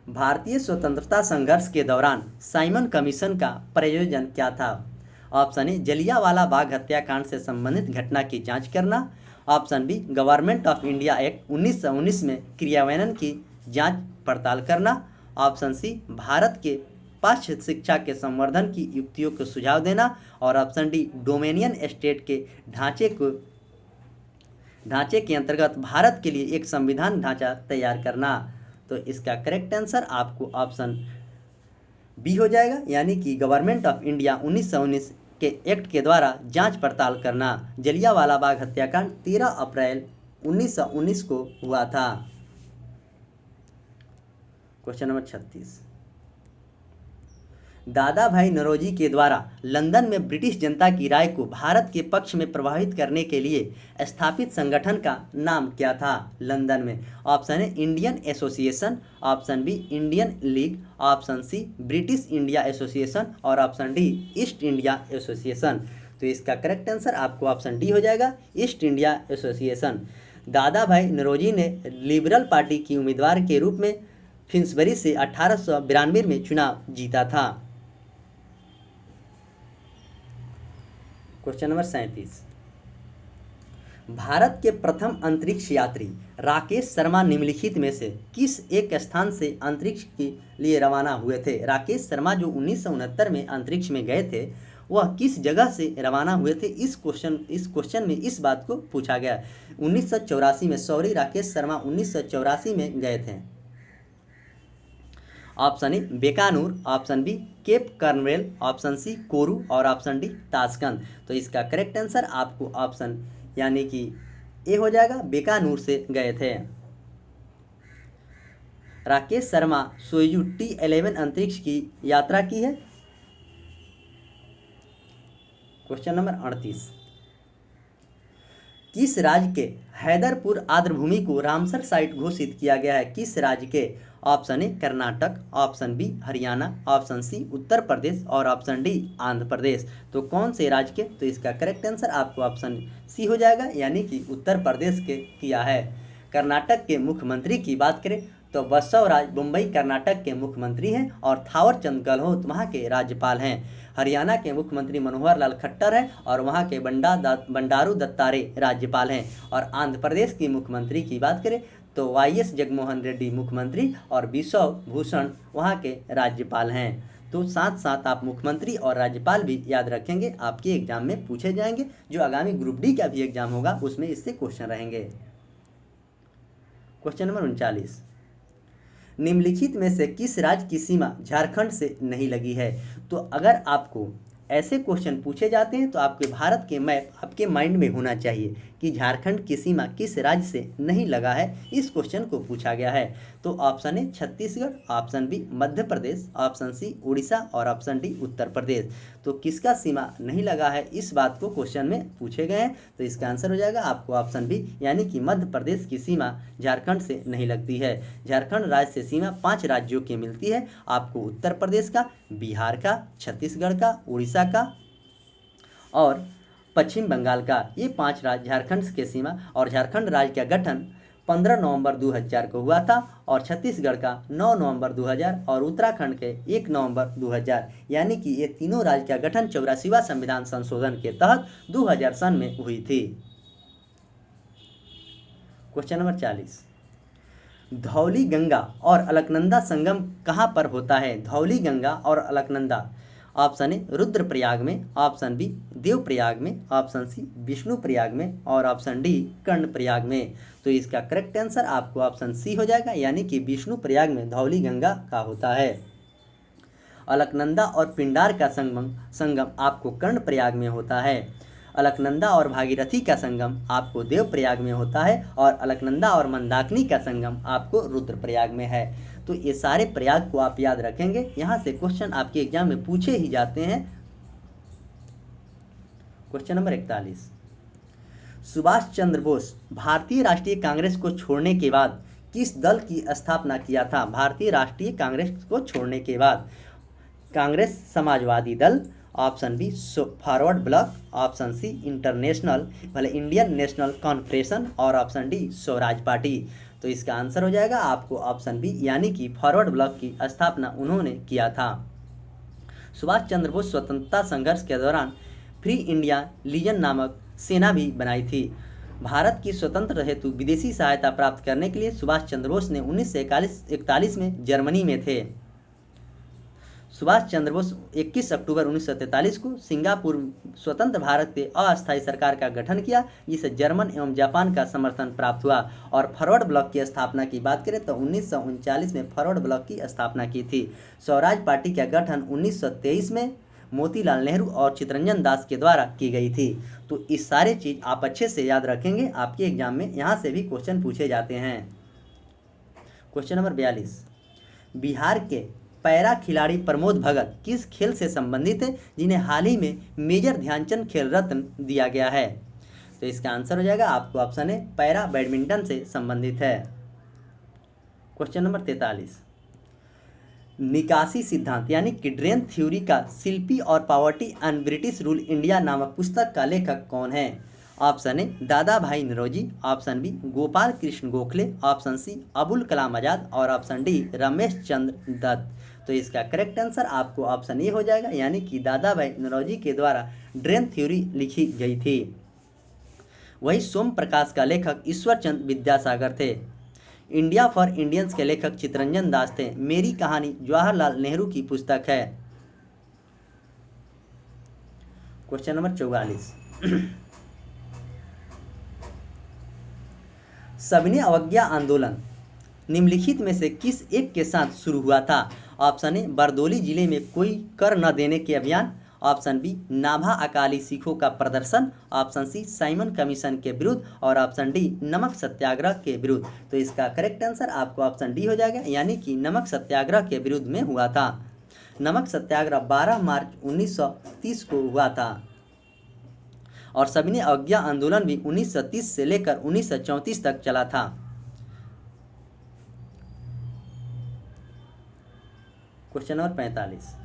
भारतीय स्वतंत्रता संघर्ष के दौरान साइमन कमीशन का प्रयोजन क्या था? ऑप्शन ए जलियांवाला बाग हत्याकांड से संबंधित घटना की जांच करना, option B government of India act 1919 में क्रियान्वयन की जांच पड़ताल करना, ऑप्शन सी भारत के पाश्चात्य शिक्षा के संवर्धन की युक्तियों को सुझाव देना और ऑप्शन डी डोमेनियन स्टेट के ढांचे के अंतर्गत भारत के लिए एक संविधान ढांचा तैयार करना। तो इसका करेक्ट आंसर आपको ऑप्शन बी हो जाएगा, यानी कि गवर्नमेंट ऑफ इंडिया 1919 के एक्ट के द्वारा जांच पड़ताल करना। जलियांवाला बाग हत्याकांड 13 अप्रैल 1919 को हुआ था। क्वेश्चन नंबर 36, दादा भाई नौरोजी के द्वारा लंदन में ब्रिटिश जनता की राय को भारत के पक्ष में प्रभावित करने के लिए स्थापित संगठन का नाम क्या था लंदन में? Option A Indian association, option B Indian league, option C British India association और option D East India association. तो इसका करेक्ट आंसर आपको ऑप्शन डी हो जाएगा, ईस्ट इंडिया एसोसिएशन। दादा भाई नौरोजी ने लिबरल पार्टी की उम्मीदवार के रूप में फिन्सबरी से 1892 में चुनाव जीता था। क्वेश्चन नंबर 37, भारत के प्रथम अंतरिक्ष यात्री राकेश शर्मा निम्नलिखित में से किस एक स्थान से अंतरिक्ष के लिए रवाना हुए थे? राकेश शर्मा जो 1969 में अंतरिक्ष में गए थे, वह किस जगह से रवाना हुए थे? इस क्वेश्चन में इस बात को पूछा गया। 1984 में, सॉरी, राकेश शर्मा 1984 में गए थे। Option A Bikaner, option B Cape Cornwall, option C Kourou और ऑप्शन डी ताशकंद। तो इसका करेक्ट आंसर आपको ऑप्शन यानी कि ए हो जाएगा, बीकानेर से गए थे। राकेश शर्मा सोयूज T11 अंतरिक्ष की यात्रा की है। क्वेश्चन नंबर 38, किस राज्य के हैदरपुर आर्द्रभूमि को रामसर साइट घोषित किया गया है? किस राज्य के? Option A Karnataka, option B Haryana, option C Uttar Pradesh और ऑप्शन डी आंध्र प्रदेश। तो कौन से राज्य के? तो इसका करेक्ट आंसर आपको ऑप्शन सी हो जाएगा, यानी कि उत्तर प्रदेश के किया है। कर्नाटक के मुख्यमंत्री की बात करें तो बसवराज बोम्मई कर्नाटक के मुख्यमंत्री हैं और थावर चंद गहलोत वहाँ के राज्यपाल हैं। हरियाणा के मुख्यमंत्री मनोहर लाल खट्टर हैं और वहाँ के बंडारू दत्तात्रेय राज्यपाल हैं। और आंध्र प्रदेश की मुख्यमंत्री की बात करें तो YS जगनमोहन रेड्डी मुख्यमंत्री और बिश्व भूषण वहाँ के राज्यपाल हैं। तो साथ साथ आप मुख्यमंत्री और राज्यपाल भी याद रखेंगे, आपके एग्जाम में पूछे जाएंगे। जो आगामी ग्रुप डी का भी एग्जाम होगा उसमें इससे क्वेश्चन रहेंगे। क्वेश्चन नंबर 39, निम्नलिखित में से किस राज्य की सीमा झारखंड से नहीं लगी है? तो अगर आपको ऐसे क्वेश्चन पूछे जाते हैं तो आपके भारत के मैप आपके माइंड में होना चाहिए कि झारखंड की सीमा किस राज्य से नहीं लगा है। इस क्वेश्चन को पूछा गया है। तो option A Chhattisgarh, option B Madhya Pradesh, option C Orissa और ऑप्शन डी उत्तर प्रदेश। तो किसका सीमा नहीं लगा है, इस बात को क्वेश्चन में पूछे गए हैं। तो इसका आंसर हो जाएगा आपको ऑप्शन बी, यानी कि मध्य प्रदेश की सीमा झारखंड से नहीं लगती है। झारखंड राज्य से सीमा 5 राज्यों की मिलती है आपको, उत्तर प्रदेश का, बिहार का, छत्तीसगढ़ का, उड़ीसा का और पश्चिम बंगाल का। ये 5 राज्य झारखंड के सीमा। और झारखंड राज्य का गठन 15 नवंबर 2000 को हुआ था और छत्तीसगढ़ का 9 नवंबर 2000 और उत्तराखंड के 1 नवंबर 2000, यानी कि ये तीनों राज्य का गठन 84वां संविधान संशोधन के तहत 2000 सन में हुई थी। क्वेश्चन नंबर 40, धौली गंगा और अलकनंदा संगम कहाँ पर होता है? धौली गंगा और अलकनंदा, ऑप्शन ए रुद्रप्रयाग में, ऑप्शन बी देवप्रयाग में, ऑप्शन सी विष्णुप्रयाग में और ऑप्शन डी कर्णप्रयाग में। तो इसका करेक्ट आंसर आपको ऑप्शन सी हो जाएगा, यानी कि विष्णुप्रयाग में धौली गंगा का होता है। अलकनंदा और पिंडार का संगम आपको कर्णप्रयाग में होता है। अलकनंदा और भागीरथी का संगम आपको देवप्रयाग में होता है और अलकनंदा और मंदाकिनी का संगम आपको रुद्रप्रयाग में है। तो ये सारे प्रयाग को आप याद रखेंगे, यहाँ से क्वेश्चन आपके एग्जाम में पूछे ही जाते हैं। क्वेश्चन नंबर 41, सुभाष चंद्र बोस भारतीय राष्ट्रीय कांग्रेस को छोड़ने के बाद किस दल की स्थापना किया था? भारतीय राष्ट्रीय कांग्रेस को छोड़ने के बाद Congress Samajwadi Dal, option B Forward Bloc, option C International Indian National Conference और ऑप्शन डी स्वराज पार्टी। तो इसका आंसर हो जाएगा आपको ऑप्शन बी, यानी कि फॉरवर्ड ब्लॉक की स्थापना उन्होंने किया था। सुभाष चंद्र बोस स्वतंत्रता संघर्ष के दौरान फ्री इंडिया लीजन नामक सेना भी बनाई थी। भारत की स्वतंत्र हेतु विदेशी सहायता प्राप्त करने के लिए सुभाष चंद्र बोस ने 1941 में जर्मनी में थे। सुभाष चंद्र बोस 21 अक्टूबर 1943 को सिंगापुर स्वतंत्र भारत के अस्थायी सरकार का गठन किया, जिसे जर्मन एवं जापान का समर्थन प्राप्त हुआ। और फॉरवर्ड ब्लॉक की स्थापना की बात करें तो 1939 में फॉरवर्ड ब्लॉक की स्थापना की थी। स्वराज पार्टी का गठन 1923 में मोतीलाल नेहरू और चित्तरंजन दास के द्वारा की गई थी। तो इस सारे चीज़ आप अच्छे से याद रखेंगे, आपके एग्जाम में यहाँ से भी क्वेश्चन पूछे जाते हैं। क्वेश्चन नंबर 42, बिहार के पैरा खिलाड़ी प्रमोद भगत किस खेल से संबंधित है जिन्हें हाल ही में मेजर ध्यानचंद खेल रत्न दिया गया है? तो इसका आंसर हो जाएगा आपको ऑप्शन है पैरा बैडमिंटन से संबंधित है। क्वेश्चन नंबर 43, निकासी सिद्धांत यानी कि ड्रेन थ्योरी का शिल्पी और poverty and British rule India नामक पुस्तक का लेखक कौन है? Option A Dadabhai Naoroji, option B Gopal Krishna Gokhale, option C Abul Kalam Azad और ऑप्शन डी रमेश चंद्र दत्त। तो इसका करेक्ट आंसर आपको ऑप्शन ए हो जाएगा, यानी कि दादा भाई नौरोजी के द्वारा ड्रेन थ्योरी लिखी गई थी। वही सोम प्रकाश का लेखक ईश्वरचंद विद्यासागर थे। इंडिया फॉर इंडियंस के लेखक चितरंजन दास थे। मेरी कहानी जवाहरलाल नेहरू की पुस्तक है। क्वेश्चन नंबर 44, सविनय अवज्ञा आंदोलन निम्नलिखित में से किस एक के साथ शुरू हुआ था? ऑप्शन ए बरदौली जिले में कोई कर न देने के अभियान, ऑप्शन बी नाभा अकाली सिखों का प्रदर्शन, ऑप्शन सी साइमन कमीशन के विरुद्ध और ऑप्शन डी नमक सत्याग्रह के विरुद्ध। तो इसका करेक्ट आंसर आपको ऑप्शन डी हो जाएगा, यानी कि नमक सत्याग्रह के विरुद्ध में हुआ था। नमक सत्याग्रह 12 मार्च 1930 को हुआ था और सविनय अवज्ञा आंदोलन भी 1930 से लेकर 1934 तक चला था। क्वेश्चन नंबर 45,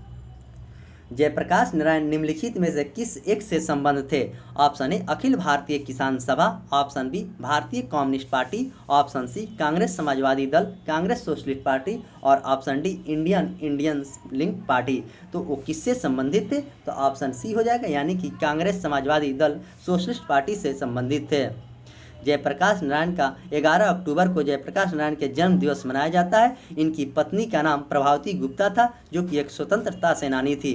जयप्रकाश नारायण निम्नलिखित में से किस एक से संबंध थे? ऑप्शन ए अखिल Bharatiya Kisan Sabha, option B Bharatiya communist party, option C Congress Samajwadi Dal, Congress socialist party और option D Indian link party. तो वो किससे संबंधित थे? तो ऑप्शन सी हो जाएगा, यानी कि कांग्रेस समाजवादी दल सोशलिस्ट पार्टी से संबंधित थे। जयप्रकाश नारायण का 11 अक्टूबर को जयप्रकाश नारायण के जन्म दिवस मनाया जाता है। इनकी पत्नी का नाम प्रभावती गुप्ता था, जो कि एक स्वतंत्रता सेनानी थी।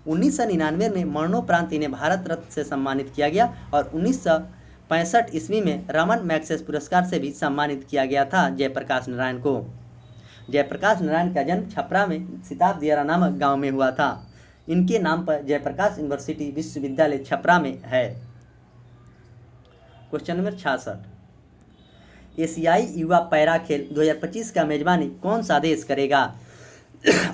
1999 में मरणोपरांत इन्हें भारत रत्न से सम्मानित किया गया और 1965 ईस्वी में रमन मैग्सेसे पुरस्कार से भी सम्मानित किया गया था जयप्रकाश नारायण को। जयप्रकाश नारायण का जन्म छपरा में सिताब दियारा नामक गाँव में हुआ था। इनके नाम पर जयप्रकाश यूनिवर्सिटी विश्वविद्यालय छपरा में है। क्वेश्चन नंबर 66, एशियाई युवा पैरा खेल 2025 का मेजबानी कौन सा देश करेगा?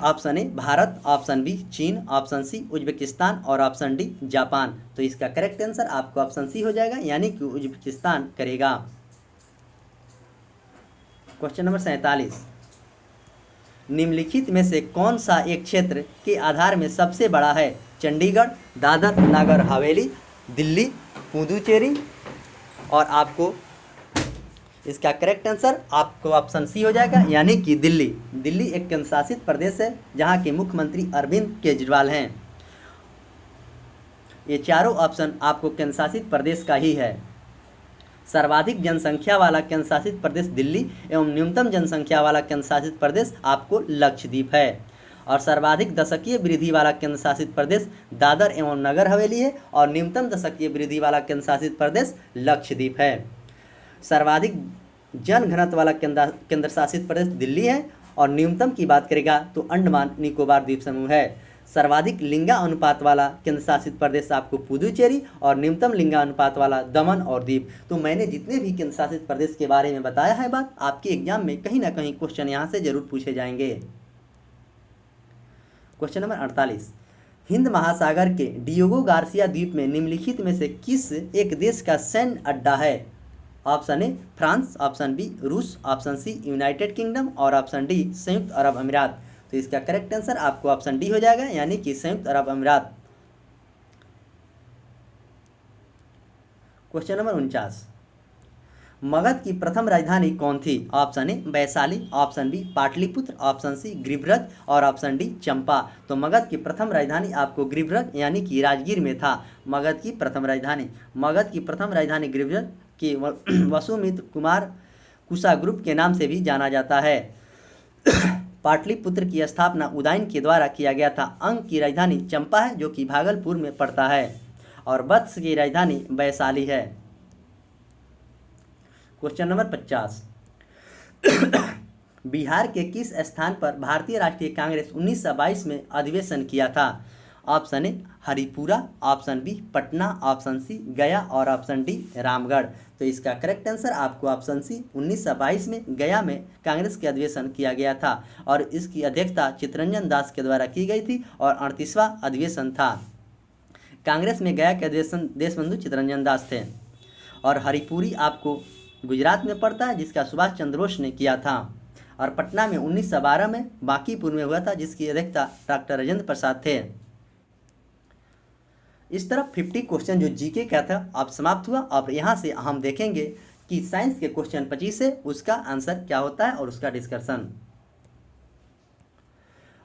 Option A Bharat, option B चीन, ऑप्शन सी उज्बेकिस्तान और ऑप्शन डी जापान। तो इसका करेक्ट आंसर आपको ऑप्शन सी हो जाएगा, यानी कि उज्बेकिस्तान करेगा। क्वेश्चन नंबर 47, निम्नलिखित में से कौन सा एक क्षेत्र के आधार में सबसे बड़ा है? चंडीगढ़, दादर नगर हवेली, दिल्ली, पुदुचेरी और आपको इसका करेक्ट आंसर आपको ऑप्शन सी हो जाएगा, यानी कि दिल्ली। दिल्ली एक केंद्र शासित प्रदेश है जहां के मुख्यमंत्री अरविंद केजरीवाल हैं। ये चारों ऑप्शन आपको केंद्र शासित प्रदेश का ही है। सर्वाधिक जनसंख्या वाला केंद्र शासित प्रदेश दिल्ली एवं न्यूनतम जनसंख्या वाला केंद्र शासित प्रदेश आपको लक्षद्वीप है। और सर्वाधिक दशकीय वृद्धि वाला केंद्र शासित प्रदेश दादर एवं नगर हवेली है और न्यूनतम दशकीय वृद्धि वाला केंद्र शासित प्रदेश लक्षद्वीप है। सर्वाधिक जनघनत्व वाला केंद्र शासित प्रदेश दिल्ली है और न्यूनतम की बात करेगा तो अंडमान निकोबार द्वीप समूह है। सर्वाधिक लिंगा अनुपात वाला केंद्र शासित प्रदेश आपको पुदुचेरी और न्यूनतम लिंगा अनुपात वाला दमन और दीव। तो मैंने जितने भी केंद्र शासित प्रदेश के बारे में बताया है बात, आपके एग्जाम में कहीं ना कहीं क्वेश्चन यहाँ से जरूर पूछे जाएंगे। क्वेश्चन नंबर 48, हिंद महासागर के डियोगो गार्सिया द्वीप में निम्नलिखित में से किस एक देश का सैन्य अड्डा है? Option A France, option B रूस, ऑप्शन सी यूनाइटेड किंगडम और ऑप्शन डी संयुक्त अरब अमीरात। तो इसका करेक्ट आंसर आपको ऑप्शन डी हो जाएगा, यानी कि संयुक्त अरब अमीरात। क्वेश्चन नंबर 49, मगध की प्रथम राजधानी कौन थी? Option A Vaishali, option B Pataliputra, option C Giribraj और ऑप्शन डी चंपा। तो मगध की प्रथम राजधानी आपको गिरिब्रज यानी कि राजगीर में था। मगध की प्रथम राजधानी गिरिब्रज की वसुमित्र कुमार कुशाग्रुप के नाम से भी जाना जाता है। पाटलिपुत्र की स्थापना उदयन के द्वारा किया गया था। अंग की राजधानी चंपा है जो कि भागलपुर में पड़ता है और वत्स की राजधानी वैशाली है। क्वेश्चन नंबर 50, बिहार के किस स्थान पर भारतीय राष्ट्रीय कांग्रेस 1922 में अधिवेशन किया था? Option A Haripura, option B Patna, option C Gaya और ऑप्शन डी रामगढ़। तो इसका करेक्ट आंसर आपको ऑप्शन सी 1922 में गया में कांग्रेस के अधिवेशन किया गया था और इसकी अध्यक्षता चित्तरंजन दास के द्वारा की गई थी और 38वां अधिवेशन था। कांग्रेस में गया के अधिवेशन देशबंधु चित्तरंजन दास थे। और हरिपुरी आपको गुजरात में पड़ता है जिसका सुभाष चंद्र बोस ने किया था। और पटना में 1912 में बांकीपुर में हुआ था जिसकी अध्यक्षता डॉक्टर राजेंद्र प्रसाद थे। इस तरह 50 क्वेश्चन जो जीके का था अब समाप्त हुआ। अब यहाँ से हम देखेंगे कि साइंस के क्वेश्चन 25 है उसका आंसर क्या होता है और उसका डिस्कशन।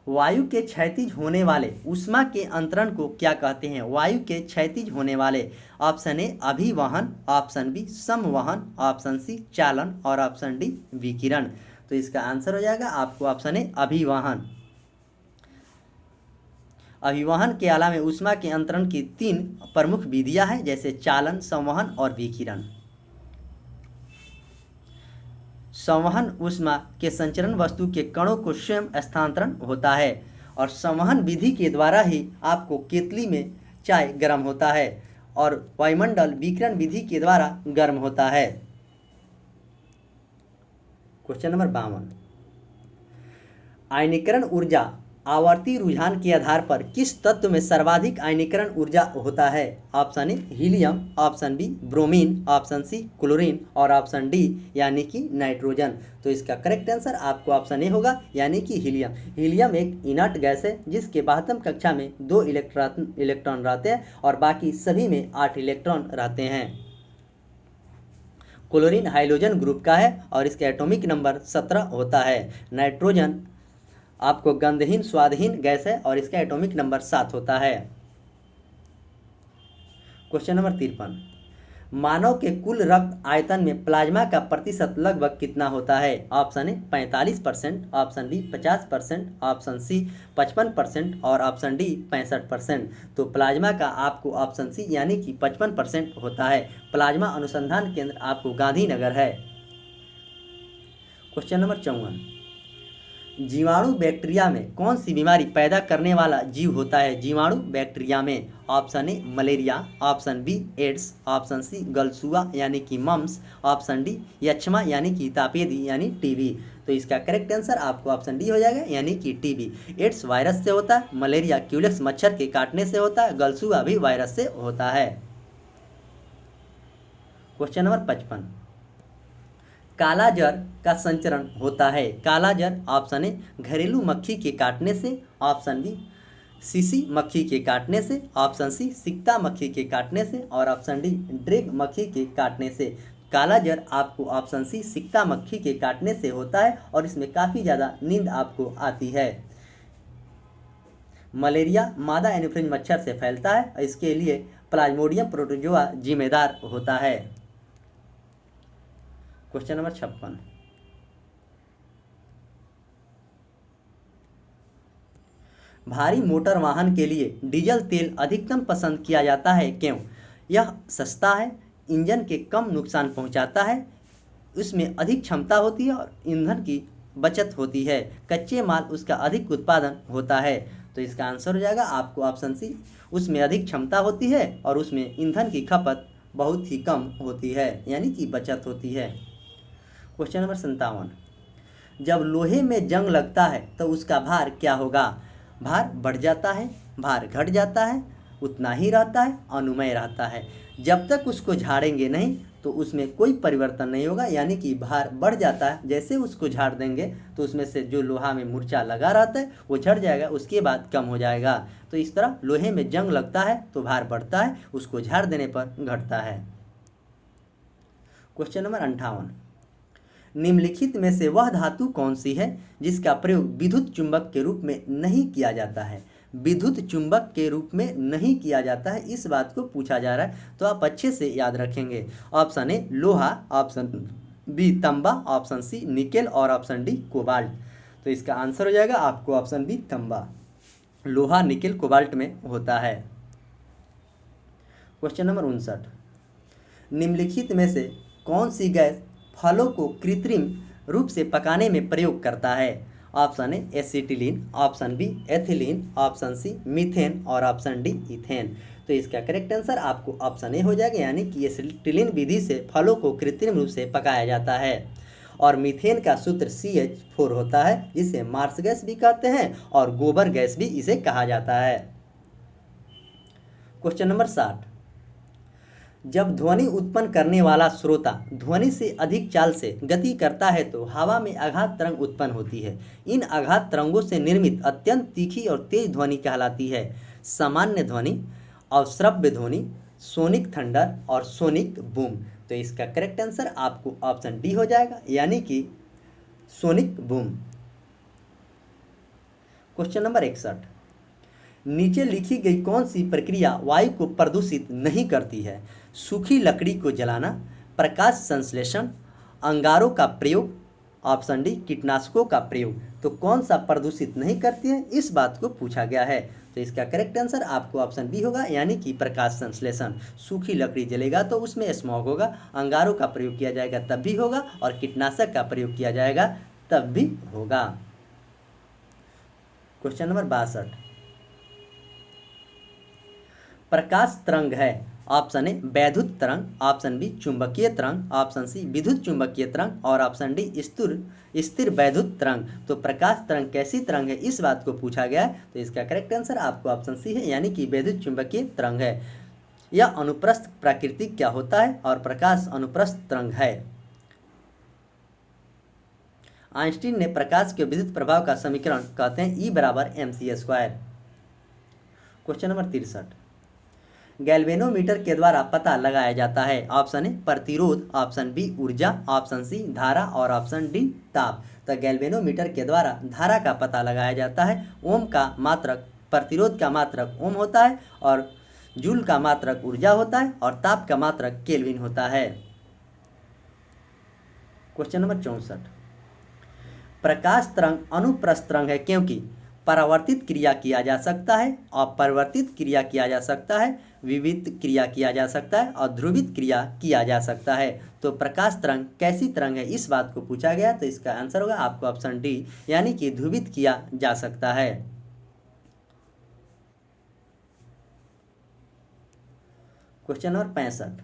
वायु के क्षैतिज होने वाले ऊष्मा के अंतरण को क्या कहते हैं? वायु के क्षैतिज होने वाले, ऑप्शन ए अभिवहन, ऑप्शन बी समवहन, ऑप्शन सी चालन और ऑप्शन डी विकिरण। तो इसका आंसर हो जाएगा आपको ऑप्शन ए अभिवहन। अभिवहन के अलावा ऊष्मा के अंतरण की 3 प्रमुख विधियां हैं जैसे चालन, संवहन और विकिरण। संवहन ऊष्मा के संचरण वस्तु के कणों को स्वयं स्थानांतरण होता है और संवहन विधि के द्वारा ही आपको केतली में चाय गर्म होता है और वायुमंडल विकिरण विधि के द्वारा गर्म होता है। क्वेश्चन नंबर 52, आयनीकरण ऊर्जा आवर्ती रुझान के आधार पर किस तत्व में सर्वाधिक आयनीकरण ऊर्जा होता है? Option A helium, option B bromine, option C chlorine और ऑप्शन डी यानी कि नाइट्रोजन। तो इसका करेक्ट आंसर आपको ऑप्शन ए होगा यानी कि हीलियम। हीलियम एक इनर्ट गैस है जिसके 12वीं कक्षा में 2 इलेक्ट्रॉन रहते हैं और बाकी सभी में 8 इलेक्ट्रॉन रहते हैं। क्लोरीन हाइड्रोजन ग्रुप का है और इसका एटॉमिक नंबर 17 होता है। नाइट्रोजन आपको गंधहीन स्वादहीन गैस है और इसका एटॉमिक नंबर 7 होता है। क्वेश्चन नंबर 53, मानव के कुल रक्त आयतन में प्लाज्मा का प्रतिशत लगभग कितना होता है? Option A 45%, option B 50%, option C 55% और ऑप्शन डी 65%। तो प्लाज्मा का आपको ऑप्शन सी यानी कि 55% होता है। प्लाज्मा अनुसंधान केंद्र आपको गांधीनगर है। क्वेश्चन नंबर 54, जीवाणु बैक्टीरिया में कौन सी बीमारी पैदा करने वाला जीव होता है? जीवाणु बैक्टीरिया में option A malaria, option B AIDS, option C गलसुआ यानी कि मम्स, ऑप्शन डी यक्ष्मा यानी कि तापेदी यानी टीबी। तो इसका करेक्ट आंसर आपको ऑप्शन डी हो जाएगा यानी कि टीबी। एड्स वायरस से होता है, मलेरिया क्यूलेक्स मच्छर के काटने से होता है, गलसुआ भी वायरस से होता है। क्वेश्चन नंबर 55, कालाजार का संचरण होता है? कालाजार ऑप्शन ए घरेलू मक्खी के काटने से, ऑप्शन बी सीसी मक्खी के काटने से, ऑप्शन सी सिक्ता मक्खी के काटने से और ऑप्शन डी ड्रेग मक्खी के काटने से। कालाजार आपको ऑप्शन सी सिक्ता मक्खी के काटने से होता है और इसमें काफ़ी ज़्यादा नींद आपको आती है। मलेरिया मादा एनोफ्रेंज मच्छर से फैलता है, इसके लिए प्लाज्मोडियम प्रोटोजोआ जिम्मेदार होता है। क्वेश्चन नंबर 56, भारी मोटर वाहन के लिए डीजल तेल अधिकतम पसंद किया जाता है, क्यों? यह सस्ता है, इंजन के कम नुकसान पहुंचाता है, उसमें अधिक क्षमता होती है और ईंधन की बचत होती है, कच्चे माल उसका अधिक उत्पादन होता है। तो इसका आंसर हो जाएगा आपको ऑप्शन सी, उसमें अधिक क्षमता होती है और उसमें ईंधन की खपत बहुत ही कम होती है यानी कि बचत होती है। क्वेश्चन नंबर 57, जब लोहे में जंग लगता है तो उसका भार क्या होगा? भार बढ़ जाता है, भार घट जाता है, उतना ही रहता है, अनुमेय रहता है। जब तक उसको झाड़ेंगे नहीं तो उसमें कोई परिवर्तन नहीं होगा यानी कि भार बढ़ जाता है। जैसे उसको झाड़ देंगे तो उसमें से जो लोहा में मूर्छा लगा रहता है वो झड़ जाएगा, उसके बाद कम हो जाएगा। तो इस तरह लोहे में जंग लगता है तो भार बढ़ता है, उसको झाड़ देने पर घटता है। क्वेश्चन नंबर 58, निम्नलिखित में से वह धातु कौन सी है जिसका प्रयोग विद्युत चुंबक के रूप में नहीं किया जाता है? विद्युत चुंबक के रूप में नहीं किया जाता है, इस बात को पूछा जा रहा है तो आप अच्छे से याद रखेंगे। ऑप्शन ए लोहा, ऑप्शन बी तांबा, ऑप्शन सी निकेल और ऑप्शन डी कोबाल्ट। तो इसका आंसर हो जाएगा आपको ऑप्शन बी तांबा। लोहा निकेल कोबाल्ट में होता है। क्वेश्चन नंबर 59, निम्नलिखित में से कौन सी गैस फलों को कृत्रिम रूप से पकाने में प्रयोग करता है? Option A acetylene, option B ethylene, option C methane और ऑप्शन डी इथेन। तो इसका करेक्ट आंसर आपको ऑप्शन ए हो जाएगा, यानी कि एसिटिलीन विधि से फलों को कृत्रिम रूप से पकाया जाता है। और मीथेन का सूत्र CH4 होता है, जिसे मार्स गैस भी कहते हैं और गोबर गैस भी इसे कहा जाता है। Question number 60। जब ध्वनि उत्पन्न करने वाला श्रोता ध्वनि से अधिक चाल से गति करता है तो हवा में आघात तरंग उत्पन्न होती है। इन आघात तरंगों से निर्मित अत्यंत तीखी और तेज ध्वनि कहलाती है सामान्य ध्वनि, अवश्रव्य ध्वनि, सोनिक थंडर और सोनिक बूम। तो इसका करेक्ट आंसर आपको ऑप्शन डी हो जाएगा, यानी कि सोनिक बूम। Question number 61। नीचे लिखी गई कौन सी प्रक्रिया वायु को प्रदूषित नहीं करती है? सूखी लकड़ी को जलाना, प्रकाश संश्लेषण, अंगारों का प्रयोग, ऑप्शन डी कीटनाशकों का प्रयोग। तो कौन सा प्रदूषित नहीं करती है, इस बात को पूछा गया है। तो इसका करेक्ट आंसर आपको ऑप्शन बी होगा, यानी कि प्रकाश संश्लेषण। सूखी लकड़ी जलेगा तो उसमें स्मॉग होगा, अंगारों का प्रयोग किया जाएगा तब भी होगा, और कीटनाशक का प्रयोग किया जाएगा तब भी होगा। Question number 62। प्रकाश तरंग है, ऑप्शन ए वैद्युत तरंग, ऑप्शन बी चुंबकीय तरंग, ऑप्शन सी विद्युत चुंबकीय तरंग और ऑप्शन डी स्थिर वैद्युत तरंग। तो प्रकाश तरंग कैसी तरंग है, इस बात को पूछा गया है। तो इसका करेक्ट आंसर आपको ऑप्शन सी है, यानी कि वैद्युत चुंबकीय तरंग है। यह अनुप्रस्थ प्राकृतिक क्या होता है, और प्रकाश अनुप्रस्थ तरंग है। आइंस्टीन ने प्रकाश के विद्युत प्रभाव का समीकरण कहते हैं E = mc²। Question number 63। Galvanometer के द्वारा पता लगाया जाता है, ऑप्शन ए प्रतिरोध, ऑप्शन बी ऊर्जा, ऑप्शन सी धारा और ऑप्शन डी ताप। तो गैल्वेनोमीटर के द्वारा धारा का पता लगाया जाता है। ओम का मात्रक, प्रतिरोध का मात्रक ओम होता है, और जूल का मात्रक ऊर्जा होता है, और ताप का मात्रक केल्विन होता है। Question number 64। प्रकाश तरंग अनुप्रस्थ तरंग है क्योंकि परावर्तित क्रिया किया जा सकता है, अपरिवर्तित क्रिया किया जा सकता है, विविध क्रिया किया जा सकता है और ध्रुवित क्रिया किया जा सकता है। तो प्रकाश तरंग कैसी तरंग है, इस बात को पूछा गया। तो इसका आंसर होगा आपको ऑप्शन डी, यानी कि ध्रुवित किया जा सकता है। Question number 65।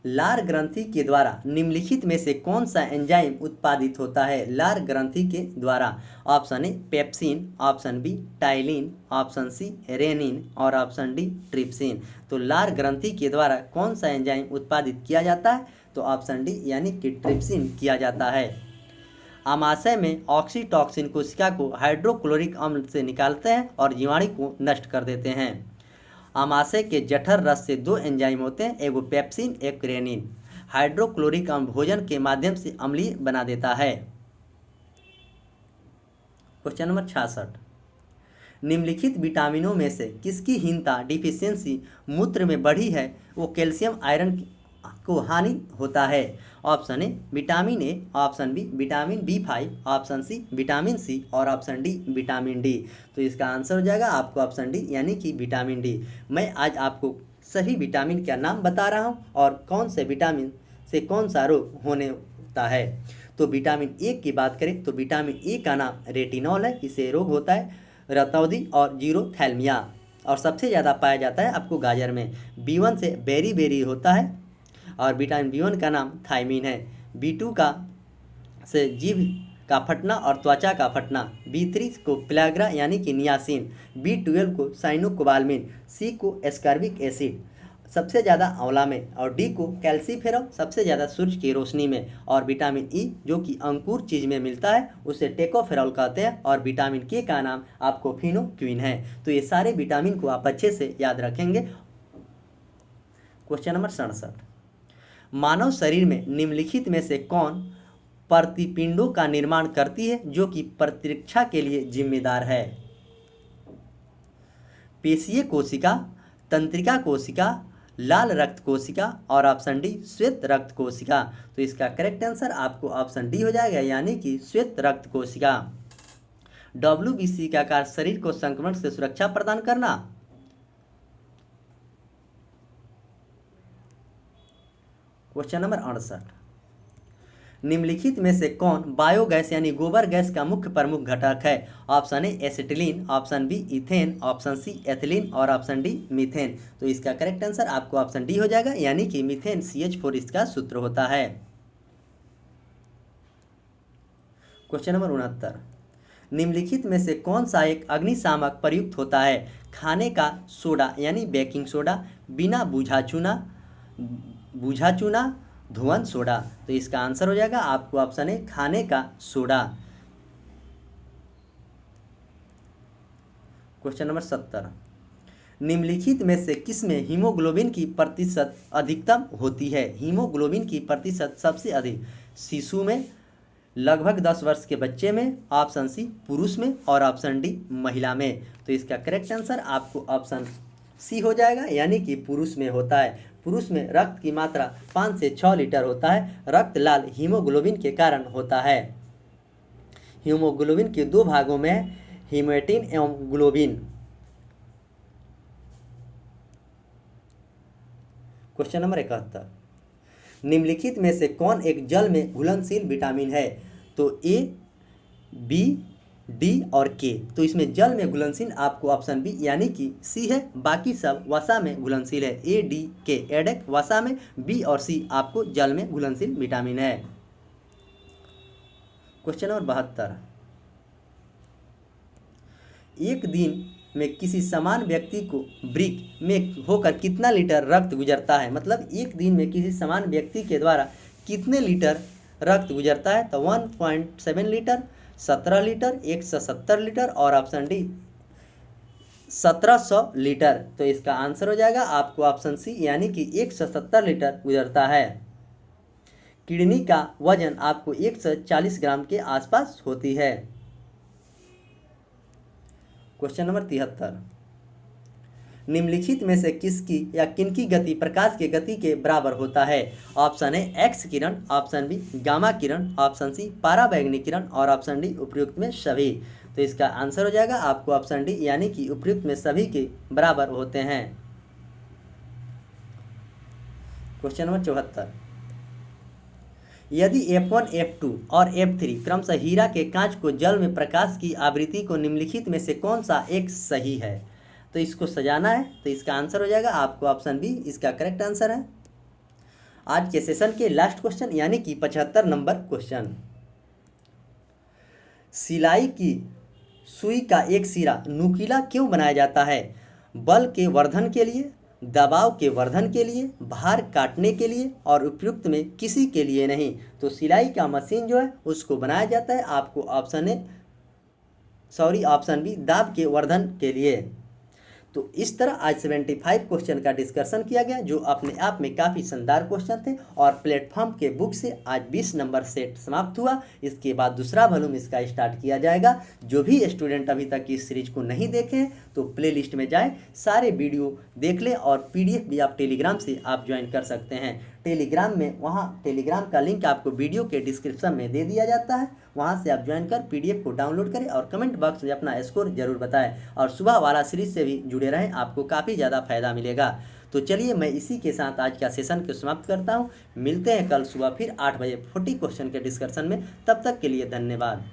लार ग्रंथि के द्वारा निम्नलिखित में से कौन सा एंजाइम उत्पादित होता है? लार ग्रंथि के द्वारा, option A pepsin, option B ptyalin, option C rennin और ऑप्शन डी ट्रिप्सिन। तो लार ग्रंथि के द्वारा कौन सा एंजाइम उत्पादित किया जाता है? तो ऑप्शन डी, यानी कि ट्रिप्सिन किया जाता है। आमाशय में ऑक्सीटॉक्सिन कोशिका को हाइड्रोक्लोरिक अम्ल से निकालते हैं और जीवाणु को नष्ट कर देते हैं। आमाशय के जठर रस से दो एंजाइम होते हैं, एगो पेप्सिन, एक रेनिन। हाइड्रोक्लोरिक अम्ल भोजन के माध्यम से अम्लीय बना देता है। Question number 66। निम्नलिखित विटामिनों में से किसकी हीनता डिफिशियंसी मूत्र में बढ़ी है, वो कैल्शियम आयरन को हानि होता है? Option A vitamin A, option B vitamin B5, option C vitamin C और ऑप्शन डी विटामिन डी। तो इसका आंसर हो जाएगा आपको ऑप्शन डी, यानी कि विटामिन डी। मैं आज आपको सही विटामिन का नाम बता रहा हूँ और कौन से विटामिन से कौन सा रोग होने होता है। तो विटामिन ए की बात करें तो विटामिन ए का नाम रेटिनॉल है, इसे रोग होता है रतौंधी और जीरोथैल्मिया, और सबसे ज़्यादा पाया जाता है आपको गाजर में। B1 से बेरी होता है, और विटामिन B1 का नाम थायमीन है। B2 का से जीभ का फटना और त्वचा का फटना, B3 को प्लाग्रा यानी कि नियासिन, B12 को साइनोकोबाल्मिन, C को एस्कॉर्बिक एसिड सबसे ज़्यादा आंवला में, और डी को कैल्सीफेरॉल सबसे ज़्यादा सूरज की रोशनी में, और विटामिन ई जो कि अंकुर चीज़ में मिलता है उसे टेकोफेरॉल कहते हैं, और विटामिन के का नाम आपको फिनोक्विन है। तो ये सारे विटामिन को आप अच्छे से याद रखेंगे। Question number 67। मानव शरीर में निम्नलिखित में से कौन प्रतिपिंडों का निर्माण करती है जो कि प्रतिरक्षा के लिए जिम्मेदार है? पेशीय कोशिका, तंत्रिका कोशिका, लाल रक्त कोशिका और ऑप्शन डी श्वेत रक्त कोशिका। तो इसका करेक्ट आंसर आपको ऑप्शन डी हो जाएगा, यानी कि श्वेत रक्त कोशिका। WBC का कार्य शरीर को संक्रमण से सुरक्षा प्रदान करना। Question number 68। निम्नलिखित में से कौन बायोगैस यानी गोबर गैस का मुख्य प्रमुख घटक है? Option A acetylene, option B ethane, option C ethylene और ऑप्शन डी मीथेन। तो इसका करेक्ट आंसर आपको ऑप्शन डी हो जाएगा, यानी कि मीथेन CH4 इसका सूत्र होता है। क्वेश्चन नंबर 69, निम्नलिखित में से कौन सा एक अग्निशामक प्रयुक्त होता है? खाने का सोडा यानी बेकिंग सोडा, बिना बूझा चूना, धुआं सोडा। तो इसका आंसर हो जाएगा आपको ऑप्शन है खाने का सोडा। क्वेश्चन नंबर 70, निम्नलिखित में से किसमें हीमोग्लोबिन की प्रतिशत अधिकतम होती है? हीमोग्लोबिन की प्रतिशत सबसे अधिक शिशु में, लगभग 10 वर्ष के बच्चे में, ऑप्शन सी पुरुष में और ऑप्शन डी महिला में। तो इसका करेक्ट आंसर आपको ऑप्शन सी हो जाएगा, यानी कि पुरुष में होता है। पुरुष में रक्त की मात्रा 5 से 6 लीटर होता है। रक्त लाल हीमोग्लोबिन के कारण होता है। हीमोग्लोबिन के दो भागों में है, हीमेटिन एवं ग्लोबिन। क्वेश्चन नंबर 71, निम्नलिखित में से कौन एक जल में घुलनशील विटामिन है? तो ए, बी, डी और के। तो इसमें जल में घुलनशील आपको ऑप्शन बी यानी कि सी है, बाकी सब वसा में घुलनशील है। ए, डी, के एडेक वसा में, बी और सी आपको जल में घुलनशील विटामिन है। क्वेश्चन नंबर 72, एक दिन में किसी समान व्यक्ति को ब्रिक में होकर कितना लीटर रक्त गुजरता है? मतलब एक दिन में किसी समान व्यक्ति के द्वारा कितने लीटर रक्त गुजरता है? तो 1.7 लीटर, 17 लीटर, 170 लीटर और ऑप्शन डी 1700 लीटर। तो इसका आंसर हो जाएगा आपको ऑप्शन सी, यानी कि 170 लीटर गुजरता है। किडनी का वजन आपको 140 ग्राम के आसपास होती है। क्वेश्चन नंबर 73, निम्नलिखित में से किसकी या किनकी गति प्रकाश की गति के बराबर होता है? ऑप्शन है एक्स किरण, ऑप्शन बी गामा किरण, ऑप्शन सी पराबैंगनी किरण और ऑप्शन डी उपयुक्त में सभी। तो इसका आंसर हो जाएगा आपको ऑप्शन डी, यानी कि उपयुक्त में सभी के बराबर होते हैं। क्वेश्चन नंबर 74, यदि F1, F2 और F3 क्रमशः हीरा के कांच को जल में प्रकाश की आवृत्ति को निम्नलिखित में से कौन सा एक सही है? तो इसको सजाना है, तो इसका आंसर हो जाएगा आपको ऑप्शन बी, इसका करेक्ट आंसर है। आज के सेशन के लास्ट क्वेश्चन यानी कि 75 नंबर क्वेश्चन, सिलाई की सुई का एक सिरा नुकीला क्यों बनाया जाता है? बल के वर्धन के लिए, दबाव के वर्धन के लिए, भार काटने के लिए और उपयुक्त में किसी के लिए नहीं। तो सिलाई का मशीन जो है उसको बनाया जाता है आपको ऑप्शन बी दाब के वर्धन के लिए। तो इस तरह आज 75 क्वेश्चन का डिस्कशन किया गया, जो अपने आप में काफ़ी शानदार क्वेश्चन थे। और प्लेटफॉर्म के बुक से आज 20 नंबर सेट समाप्त हुआ। इसके बाद दूसरा वॉल्यूम इसका स्टार्ट किया जाएगा। जो भी स्टूडेंट अभी तक इस सीरीज को नहीं देखे हैं तो प्लेलिस्ट में जाएं, सारे वीडियो देख लें और PDF भी आप टेलीग्राम से आप ज्वाइन कर सकते हैं। टेलीग्राम में टेलीग्राम का लिंक आपको वीडियो के डिस्क्रिप्शन में दे दिया जाता है, वहाँ से आप ज्वाइन कर PDF को डाउनलोड करें और कमेंट बॉक्स में अपना स्कोर जरूर बताएं। और सुबह वाला सीरीज से भी जुड़े रहें, आपको काफ़ी ज़्यादा फायदा मिलेगा। तो चलिए मैं इसी के साथ आज का सेशन को समाप्त करता हूँ। मिलते हैं कल सुबह फिर 8 बजे 40 क्वेश्चन के डिस्कशन में। तब तक के लिए धन्यवाद।